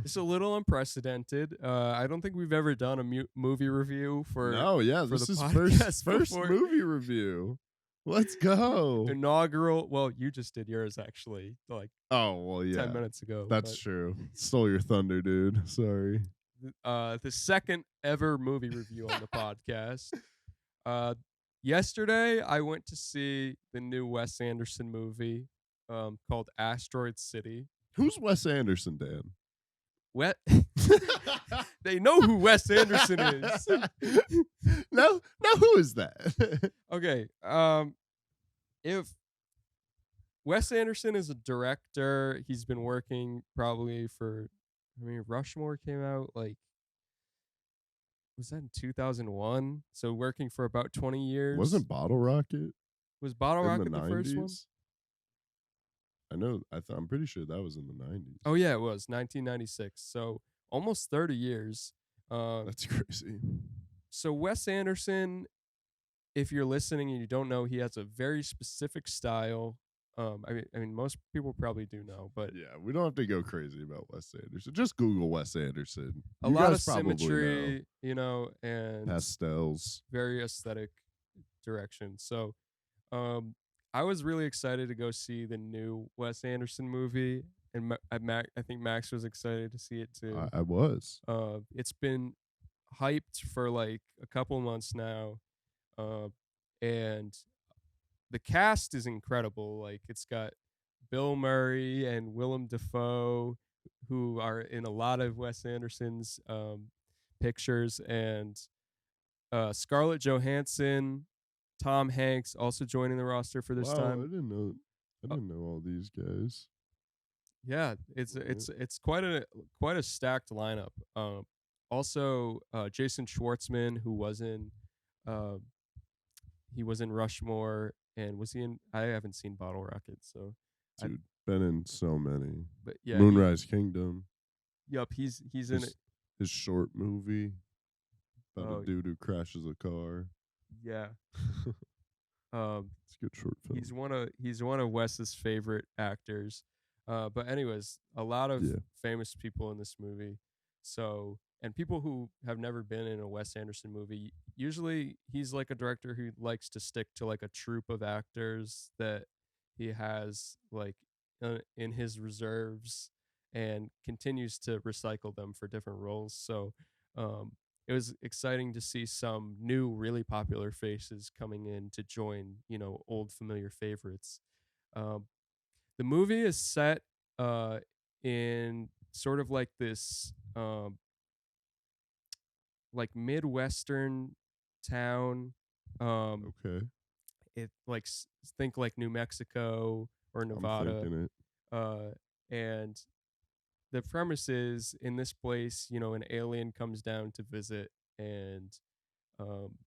It's a little unprecedented. I don't think we've ever done a movie review No, yeah, for the this is first podcast first before. movie review. Let's go. Inaugural. Well, you just did yours actually, like Oh well, 10 minutes ago. that's But true. Stole your thunder, dude. Sorry. the second ever movie review on the podcast. Uh, Yesterday I went to see the new Wes Anderson movie, called Asteroid City. Who's Wes Anderson, Dan? Wet. They know who Wes Anderson is. No, who is that? Okay. If Wes Anderson is a director, he's been working probably for. I mean, Rushmore came out like, was that in 2001? So working for about 20 years. Wasn't Bottle Rocket Was Bottle in the Rocket the first one? 90s? I know. I'm pretty sure that was in the 90s. Oh yeah, it was 1996. So almost 30 years. That's crazy. So Wes Anderson, if you're listening and you don't know, he has a very specific style. I mean, most people probably do know, but Yeah, we don't have to go crazy about Wes Anderson. Just Google Wes Anderson. a You lot guys of probably know. symmetry, and Pastels. very aesthetic direction. So, I was really excited to go see the new Wes Anderson movie, and I think Max was excited to see it too. I was. It's been hyped for like a couple months now, uh, and the cast is incredible. Like, it's got Bill Murray and Willem Dafoe, who are in a lot of Wes Anderson's pictures, and Scarlett Johansson, Tom Hanks also joining the roster for this Wow, I time. didn't know. I Uh, didn't know all these guys. yeah, it's Yeah. it's quite a stacked lineup. Also, Jason Schwartzman, who was in uh, he was in Rushmore, and was he in? I haven't seen Bottle Rocket, so I. Dude, been in so many. But yeah, Moonrise Kingdom. yup, he's in it. His short movie about Oh a dude who crashes a car. yeah. Um, It's a good short film. he's one of Wes's favorite actors. But anyways, a lot of Yeah. famous people in this movie. So, and people who have never been in a Wes Anderson movie. Usually, he's like a director who likes to stick to like a troupe of actors that he has like in his reserves, and continues to recycle them for different roles. So, um, it was exciting to see some new, really popular faces coming in to join, old familiar favorites. Um, the movie is set in sort of like this, like midwestern town. Okay. It like think like New Mexico or I'm Nevada, thinking it. uh, and the premise is, in this place, an alien comes down to visit, and um,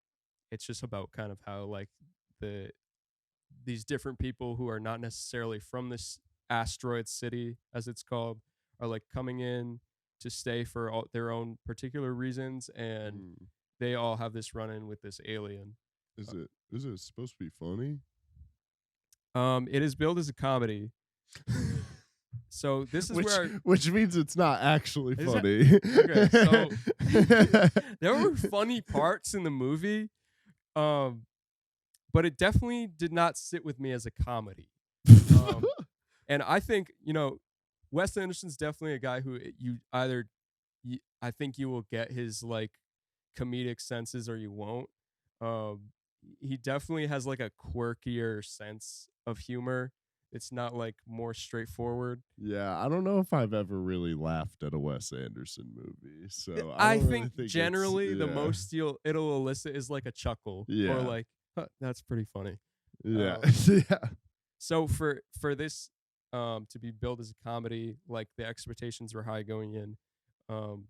it's just about kind of how like the these different people who are not necessarily from this asteroid city, as it's called, are like coming in to stay for their own particular reasons, and Mm. they all have this run-in with this alien. Is it supposed to be funny? It is billed as a comedy, so this is where which means it's not actually Is funny. Okay, so there were funny parts in the movie, but it definitely did not sit with me as a comedy. And I think, Wes Anderson's definitely a guy who I think you will get his like comedic senses or you won't. Um, he definitely has like a quirkier sense of humor. It's not like more straightforward. Yeah, I don't know if I've ever really laughed at a Wes Anderson movie. So I don't really think think generally the yeah. most it'll elicit is like a chuckle, Yeah. or like, huh, that's pretty funny. Yeah. Um, yeah. So for this to be billed as a comedy, like the expectations were high going in, um,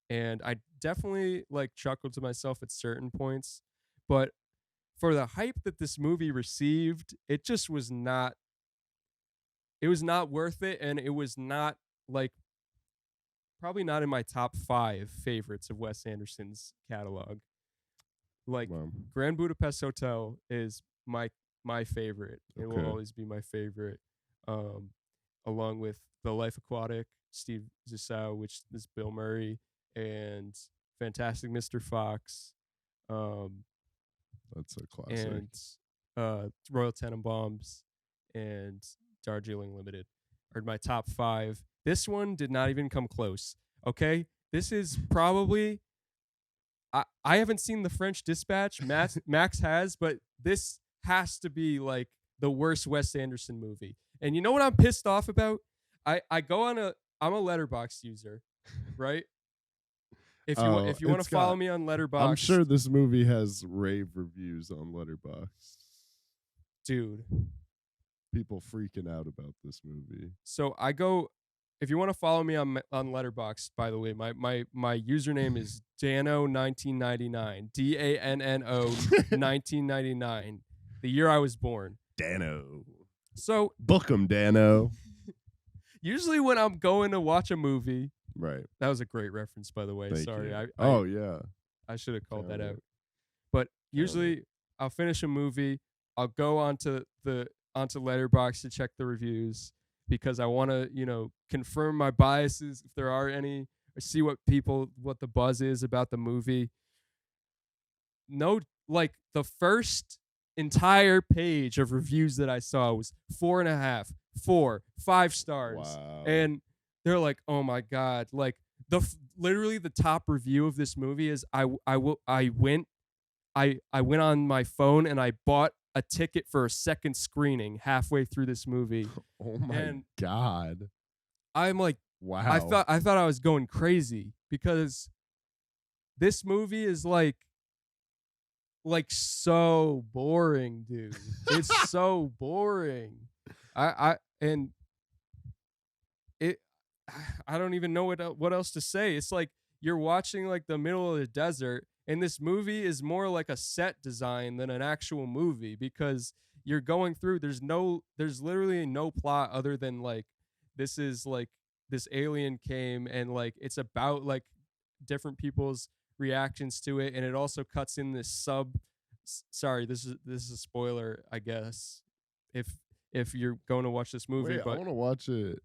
and I definitely like chuckled to myself at certain points, but for the hype that this movie received, it just was not. It was not worth it, and it was not like probably not in my top 5 favorites of Wes Anderson's catalog. Like, Wow. Grand Budapest Hotel is my my favorite. It will Okay. always be my favorite. Um, Along with The Life Aquatic, Steve Zissou, which is Bill Murray, and Fantastic Mr. Fox, um, That's a classic. and Royal Tenenbaums, and Darjeeling Limited are my top 5. This one did not even come close. Okay, this is probably I haven't seen The French Dispatch. Max has, but this has to be like the worst Wes Anderson movie. And you know what I'm pissed off about? I go on I'm a Letterboxd user, right? Oh, If you want it's to follow got. me on I'm Letterboxd, sure this movie has rave reviews on Letterboxd. dude. People freaking out about this movie. So I go. If you want to follow me on Letterboxd, by the way, my username is Dano1999. DANNO 1999. The year I was born. Dano. So Book 'em, Dano. usually when I'm going to watch a movie, Right. that was a great reference, by the way. Thank Sorry, you. I Yeah. I should have called that Nailed out. it. But Nailed usually I'll finish a movie, I'll go onto Letterboxd to check the reviews because I want to, confirm my biases if there are any, or see what the buzz is about the movie. No, like the first entire page of reviews that I saw was 4.5, 4, 5 stars. Wow. And they're like, oh my God. Like literally the top review of this movie is I went on my phone and I bought a ticket for a second screening halfway through this movie. Oh my And God. I'm like, Wow. I thought I was going crazy because this movie is like so boring, dude. It's so boring. And it I don't even know what else to say. It's like you're watching like the middle of the desert, and this movie is more like a set design than an actual movie because you're going through there's literally no plot other than like this is like this alien came and like it's about like different people's reactions to it, and it also cuts in this sorry, this is a spoiler, I guess, if you're going to watch this movie. Wait, I but want to watch it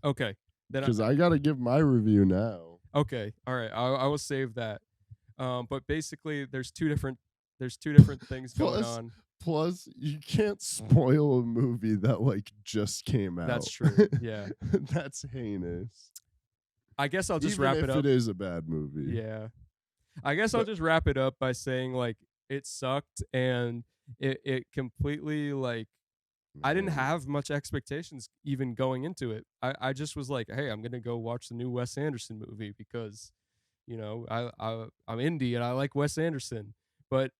okay, then because I got to give my review now. okay, all right, I will save that. But basically, there's two different things going on. Plus, you can't spoil a movie that like just came out. That's true. Yeah, That's heinous. I guess I'll just Even wrap if it up. it is a bad movie. Yeah, I guess I'll just wrap it up by saying like it sucked and it completely like I didn't have much expectations even going into it. I just was like, hey, I'm gonna go watch the new Wes Anderson movie because, I'm indie and I like Wes Anderson. But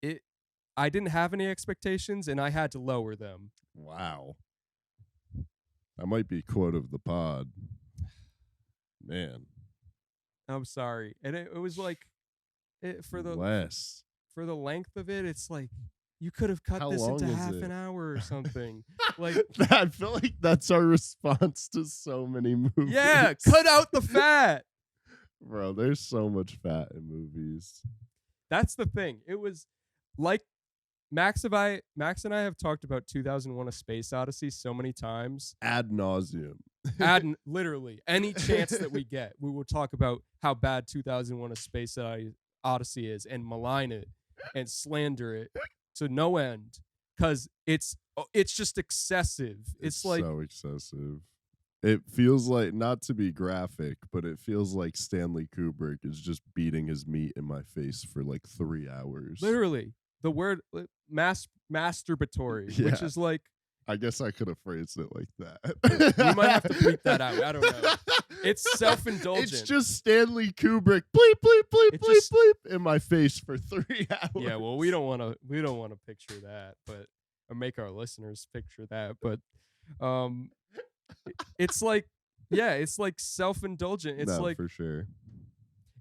it I didn't have any expectations and I had to lower them. Wow. That might be quote of the pod. Man. I'm sorry. And it was like for the length of it, it's like you could have cut How this into long is half it? an hour or something. Like I feel like that's our response to so many movies. yeah, cut out the fat. Bro, there's so much fat in movies. That's the thing. It was like Max and I have talked about 2001: A Space Odyssey so many times. Ad nauseum. Literally any chance that we get, we will talk about how bad 2001: A Space Odyssey is and malign it and slander it to no end because it's just excessive. It's like so excessive. It feels like, not to be graphic, but it feels like Stanley Kubrick is just beating his meat in my face for like 3 hours. literally the word masturbatory, which is like, I guess I could have phrased it like that. we might have to bleep that out. I don't know. It's self-indulgent. It's just Stanley Kubrick bleep bleep bleep bleep bleep in my face for 3 hours. Yeah, well, we don't want to picture that, but or make our listeners picture that, but it's like it's like self-indulgent. It's like for sure.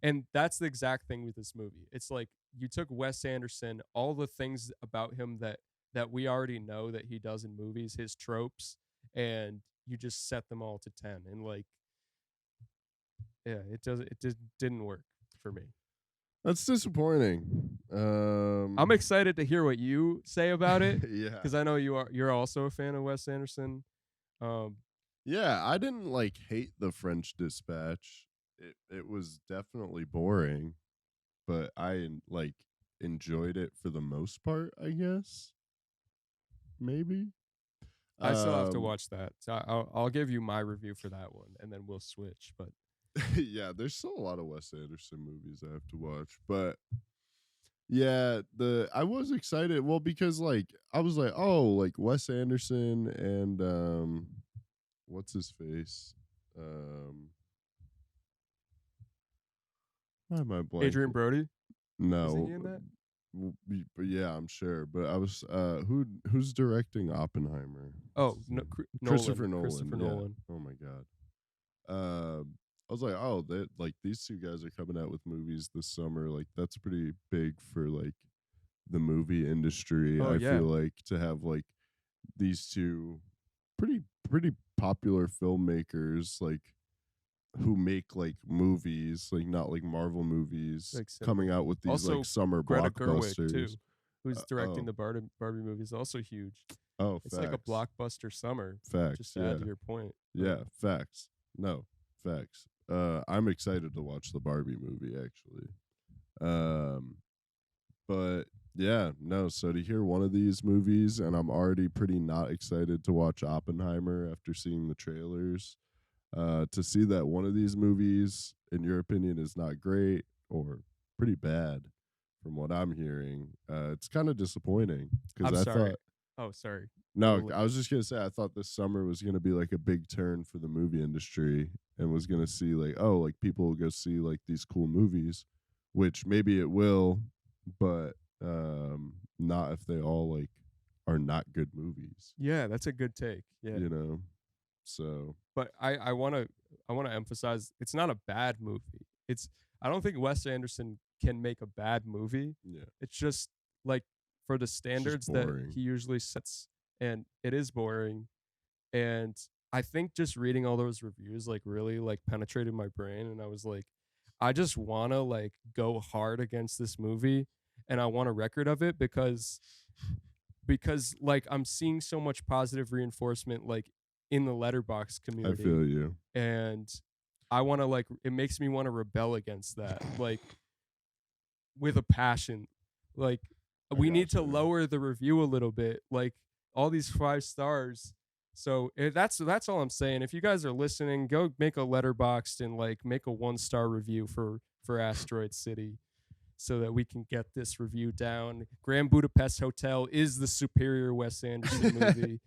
And that's the exact thing with this movie. It's like you took Wes Anderson, all the things about him that we already know that he does in movies, his tropes, and you just set them all to 10. And like, yeah, it just didn't work for me. That's disappointing. I'm excited to hear what you say about it Yeah. because I know you're also a fan of Wes Anderson. Um, Yeah, I didn't like hate the French Dispatch. It was definitely boring, but like enjoyed it for the most part, I guess. Maybe. I still have to Um watch that. So I'll give you my review for that one, and then we'll switch. But yeah, there's still a lot of Wes Anderson movies I have to watch, but yeah, the I was excited. Well, because like I was like, oh, like Wes Anderson and what's his face? Um why am I Adrian blanking? Brody, isn't No, he in that? but yeah, I'm sure. But I was who's directing Oppenheimer? What's Oh, his no, name? Nolan, Christopher Nolan. Christopher Yeah. Nolan. Oh my god. I was like, oh, that like these two guys are coming out with movies this summer. Like that's pretty big for like the movie industry. Oh I feel yeah, like to have like these two pretty popular filmmakers like who make like movies, like not like Marvel movies, like coming out with these like also summer Greta Gerwig blockbusters. too, who's directing Oh, the Barbie movies. Also huge. oh, It's like a facts, blockbuster summer. facts. Just to add Yeah, to your point, yeah, facts. No, facts. I'm excited to watch the Barbie movie actually. Um, but yeah, no. So to hear one of these movies, and I'm already pretty not excited to watch Oppenheimer after seeing the trailers. To see that one of these movies, in your opinion, is not great or pretty bad, from what I'm hearing, it's kind of disappointing because I'm I sorry. thought Oh, sorry. no, Well, I was just gonna say I thought this summer was gonna be like a big turn for the movie industry and was gonna see like oh like people will go see like these cool movies, which maybe it will, but not if they all like are not good movies, yeah, that's a good take. Yeah, you know. So but I wanna emphasize it's not a bad movie. It's I don't think Wes Anderson can make a bad movie. yeah, It's just like for the it's just standards that boring. he usually sets, and it is boring. And I think just reading all those reviews like really like penetrated my brain, and I was like, I just wanna like go hard against this movie, and I want a record of it because like I'm seeing so much positive reinforcement like in the letterbox I community, feel you. and I want to like it makes me want to rebel against that like with a passion. Like I we need got to you. lower the review a little bit. Like all these 5 stars. So that's all I'm saying. If you guys are listening, go make a letterboxed and like make a 1 star review for Asteroid City so that we can get this review down. Grand Budapest Hotel is the superior Wes Anderson movie.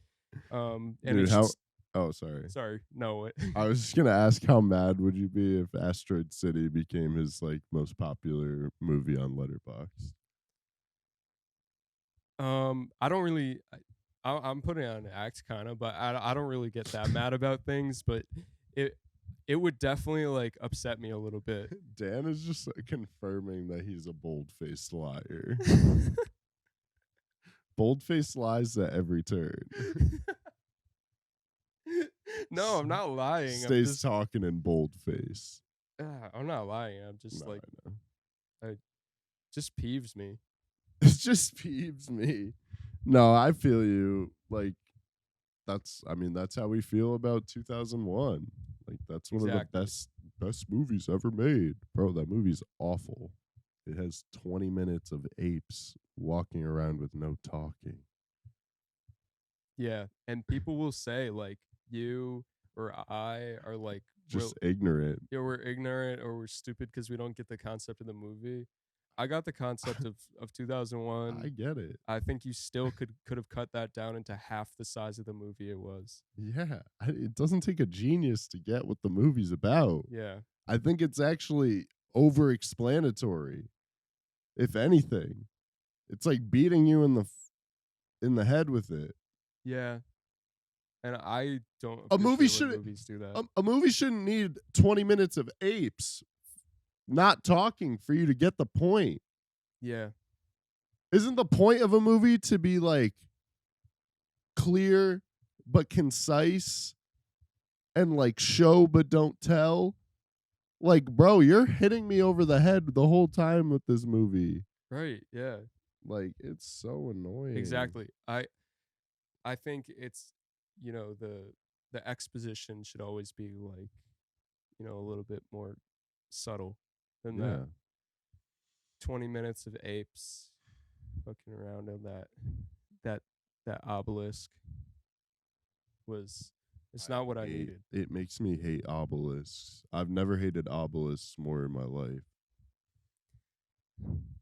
And it Dude, should. how oh sorry. Sorry, no. I was just gonna ask how mad would you be if Asteroid City became his like most popular movie on Letterboxd? I don't really. I'm putting on an act kind of, but I don't really get that mad about things. But it it would definitely like upset me a little bit. Dan is just confirming that he's a bold-faced liar. Bold-faced lies at every turn. No, I'm not lying. Stays talking in boldface. I'm not lying. I'm just No, like I know. I just peeves me. It just peeves me. No, I feel you. Like I mean that's how we feel about 2001. Like that's one of the Exactly. best movies ever made. Bro, that movie's awful. It has 20 minutes of apes walking around with no talking. Yeah, and people will say like you or I are like Just ignorant. we're ignorant or we're stupid because we don't get the concept of the movie. I got the concept of I 2001. get it. I think you still could have cut that down into half the size of the movie it was. Yeah, it doesn't take a genius to get what the movie's about. Yeah. I think it's actually over explanatory. If anything, it's like beating you in the head with it. Yeah. And I don't A movie appreciate when should movies do that. a movie shouldn't need 20 minutes of apes not talking for you to get the point. Yeah. Isn't the point of a movie to be like clear but concise and like show but don't tell? Like, bro, you're hitting me over the head the whole time with this movie. Right. Yeah. Like, it's so annoying. Exactly. I think it's, the exposition should always be like, a little bit more subtle than that. Yeah. 20 minutes of apes fucking around on that that obelisk was, it's not what I needed. It makes me hate obelisks. I've never hated obelisks more in my life.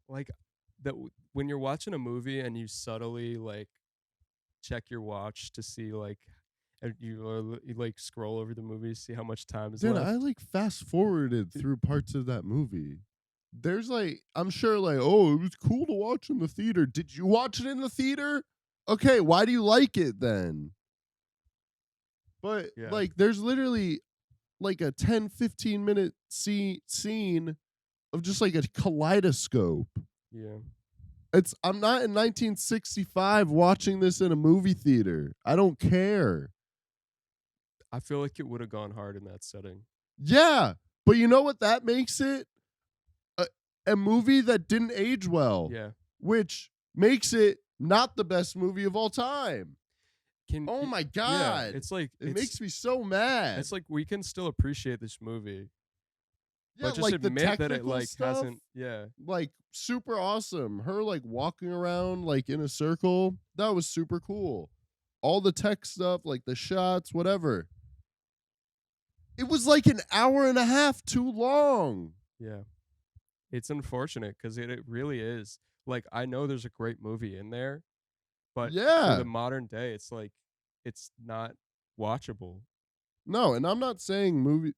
Like that when you're watching a movie and you subtly like check your watch to see like, and you like scroll over the movie to see how much time is Dude, left. I like fast forwarded through parts of that movie. There's like, I'm sure, like, oh, it was cool to watch in the theater. Did you watch it in the theater? Okay, why do you like it then? But Yeah. like, there's literally like a 10-15 minute scene of just like a kaleidoscope. Yeah. I'm not in 1965 watching this in a movie theater. I don't care. I feel like it would have gone hard in that setting. Yeah, but you know what that makes it? A, a movie that didn't age well, Yeah. which makes it not the best movie of all time. Oh my Yeah, god. it's like It makes me so mad. it's like we can still appreciate this movie, Yeah, but just like the admit that it technical like stuff, hasn't. Yeah. like super awesome. Her like walking around like in a circle, that was super cool. All the tech stuff, like the shots, whatever. It was like an hour and a half too long. Yeah. It's unfortunate because it really is. Like I know there's a great movie in there, but for Yeah. the modern day, it's like it's not watchable. No, and I'm not saying movie.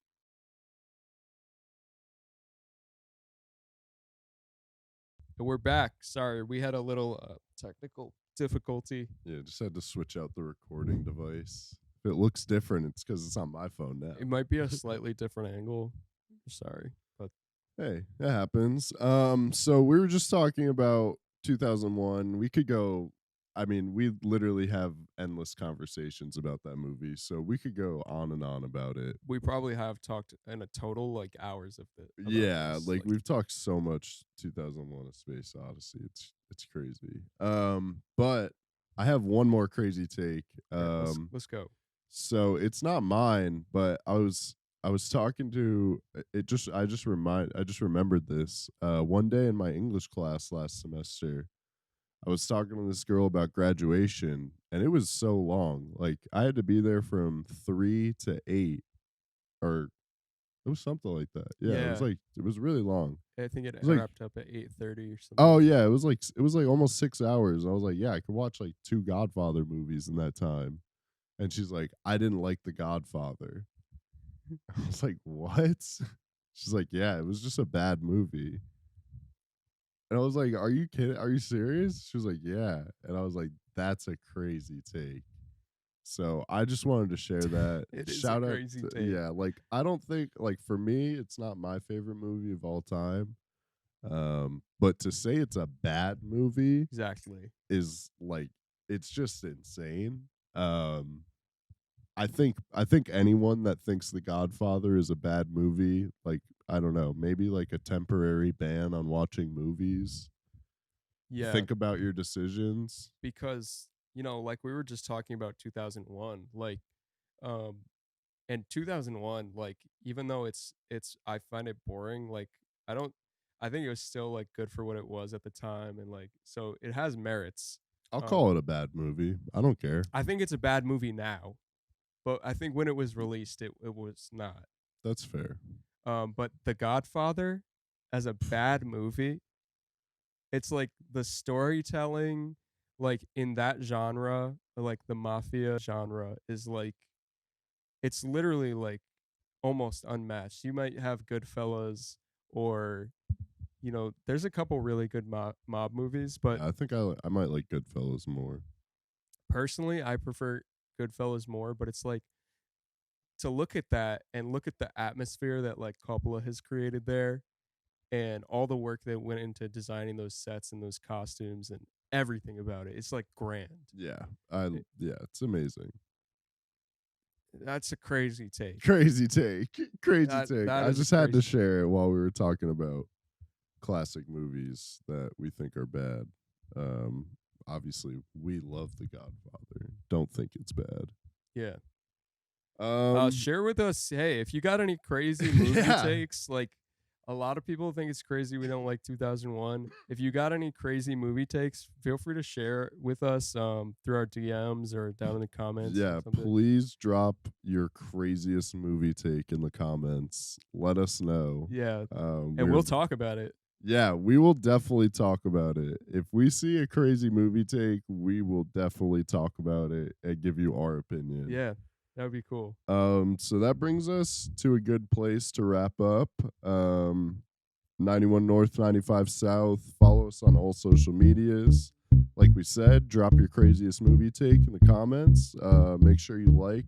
And we're back. Sorry, we had a little technical difficulty. Yeah, just had to switch out the recording device. If it looks different, it's because it's on my phone now. It might be a slightly different angle. Sorry, but Hey, it happens. So we were just talking about 2001. We could go. I mean, we literally have endless conversations about that movie, so we could go on and on about it. we probably have talked in a total like hours of it. Yeah, like we've talked so much 2001: A Space Odyssey. It's crazy. But I have one more crazy take. Let's go. So it's not mine, but I was talking to I just remembered this. One day in my English class last semester, I was talking to this girl about graduation, and it was so long. Like I had to be there from 3 to 8, or it was something like that. Yeah, Yeah. it was really long. I think it was like- wrapped up at 8:30 or something. Oh yeah, it was like almost 6 hours. I was like, yeah, I could watch like 2 Godfather movies in that time. And she's like, I didn't like The Godfather. I was like, what? She's like, yeah, it was just a bad movie. And I was like, are you kidding? Are you serious? She was like, yeah. And I was like, that's a crazy take. So I just wanted to share that. It is a Shout out crazy to- take. Yeah, like I don't think, like, for me, it's not my favorite movie of all time. But to say it's a bad movie Exactly. is like, it's just insane. I think anyone that thinks The Godfather is a bad movie, like, I don't know, maybe like a temporary ban on watching movies. Yeah. Think about your decisions. Because, like we were just talking about 2001, like and 2001, like even though it's I find it boring, like I don't I think it was still like good for what it was at the time, and like so it has merits. I'll call it a bad movie. I don't care. I think it's a bad movie now, but I think when it was released, it was not. That's fair. But The Godfather, as a bad movie, it's like the storytelling, like in that genre, like the mafia genre, is like it's literally like almost unmatched. You might have Goodfellas, or there's a couple really good mob movies, but I think I might like Goodfellas more. personally, I prefer Goodfellas more. But it's like to look at that and look at the atmosphere that like Coppola has created there, and all the work that went into designing those sets and those costumes and everything about it. It's like grand. Yeah. Yeah, it's amazing. That's a crazy take. Crazy take. Crazy That take. I is just had to crazy. share it while we were talking about classic movies that we think are bad. Um, Obviously, we love The Godfather. Don't think it's bad. Yeah. Um, Share with us, hey, if you got any crazy movie yeah, takes, like a lot of people think it's crazy we don't like 2001. If you got any crazy movie takes, feel free to share with us through our DMs or down in the comments or yeah. something. Please drop your craziest movie take in the comments. Let us know. Yeah, and We're we'll talk about it. Yeah, we will definitely talk about it. If we see a crazy movie take, we will definitely talk about it and give you our opinion. Yeah, that would be cool. So that brings us to a good place to wrap up. 91 North, 95 South. Follow us on all social medias. Like we said, drop your craziest movie take in the comments. Make sure you like,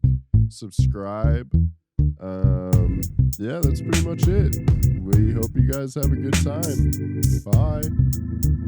subscribe. Yeah, that's pretty much it. We hope you guys have a good time. Bye.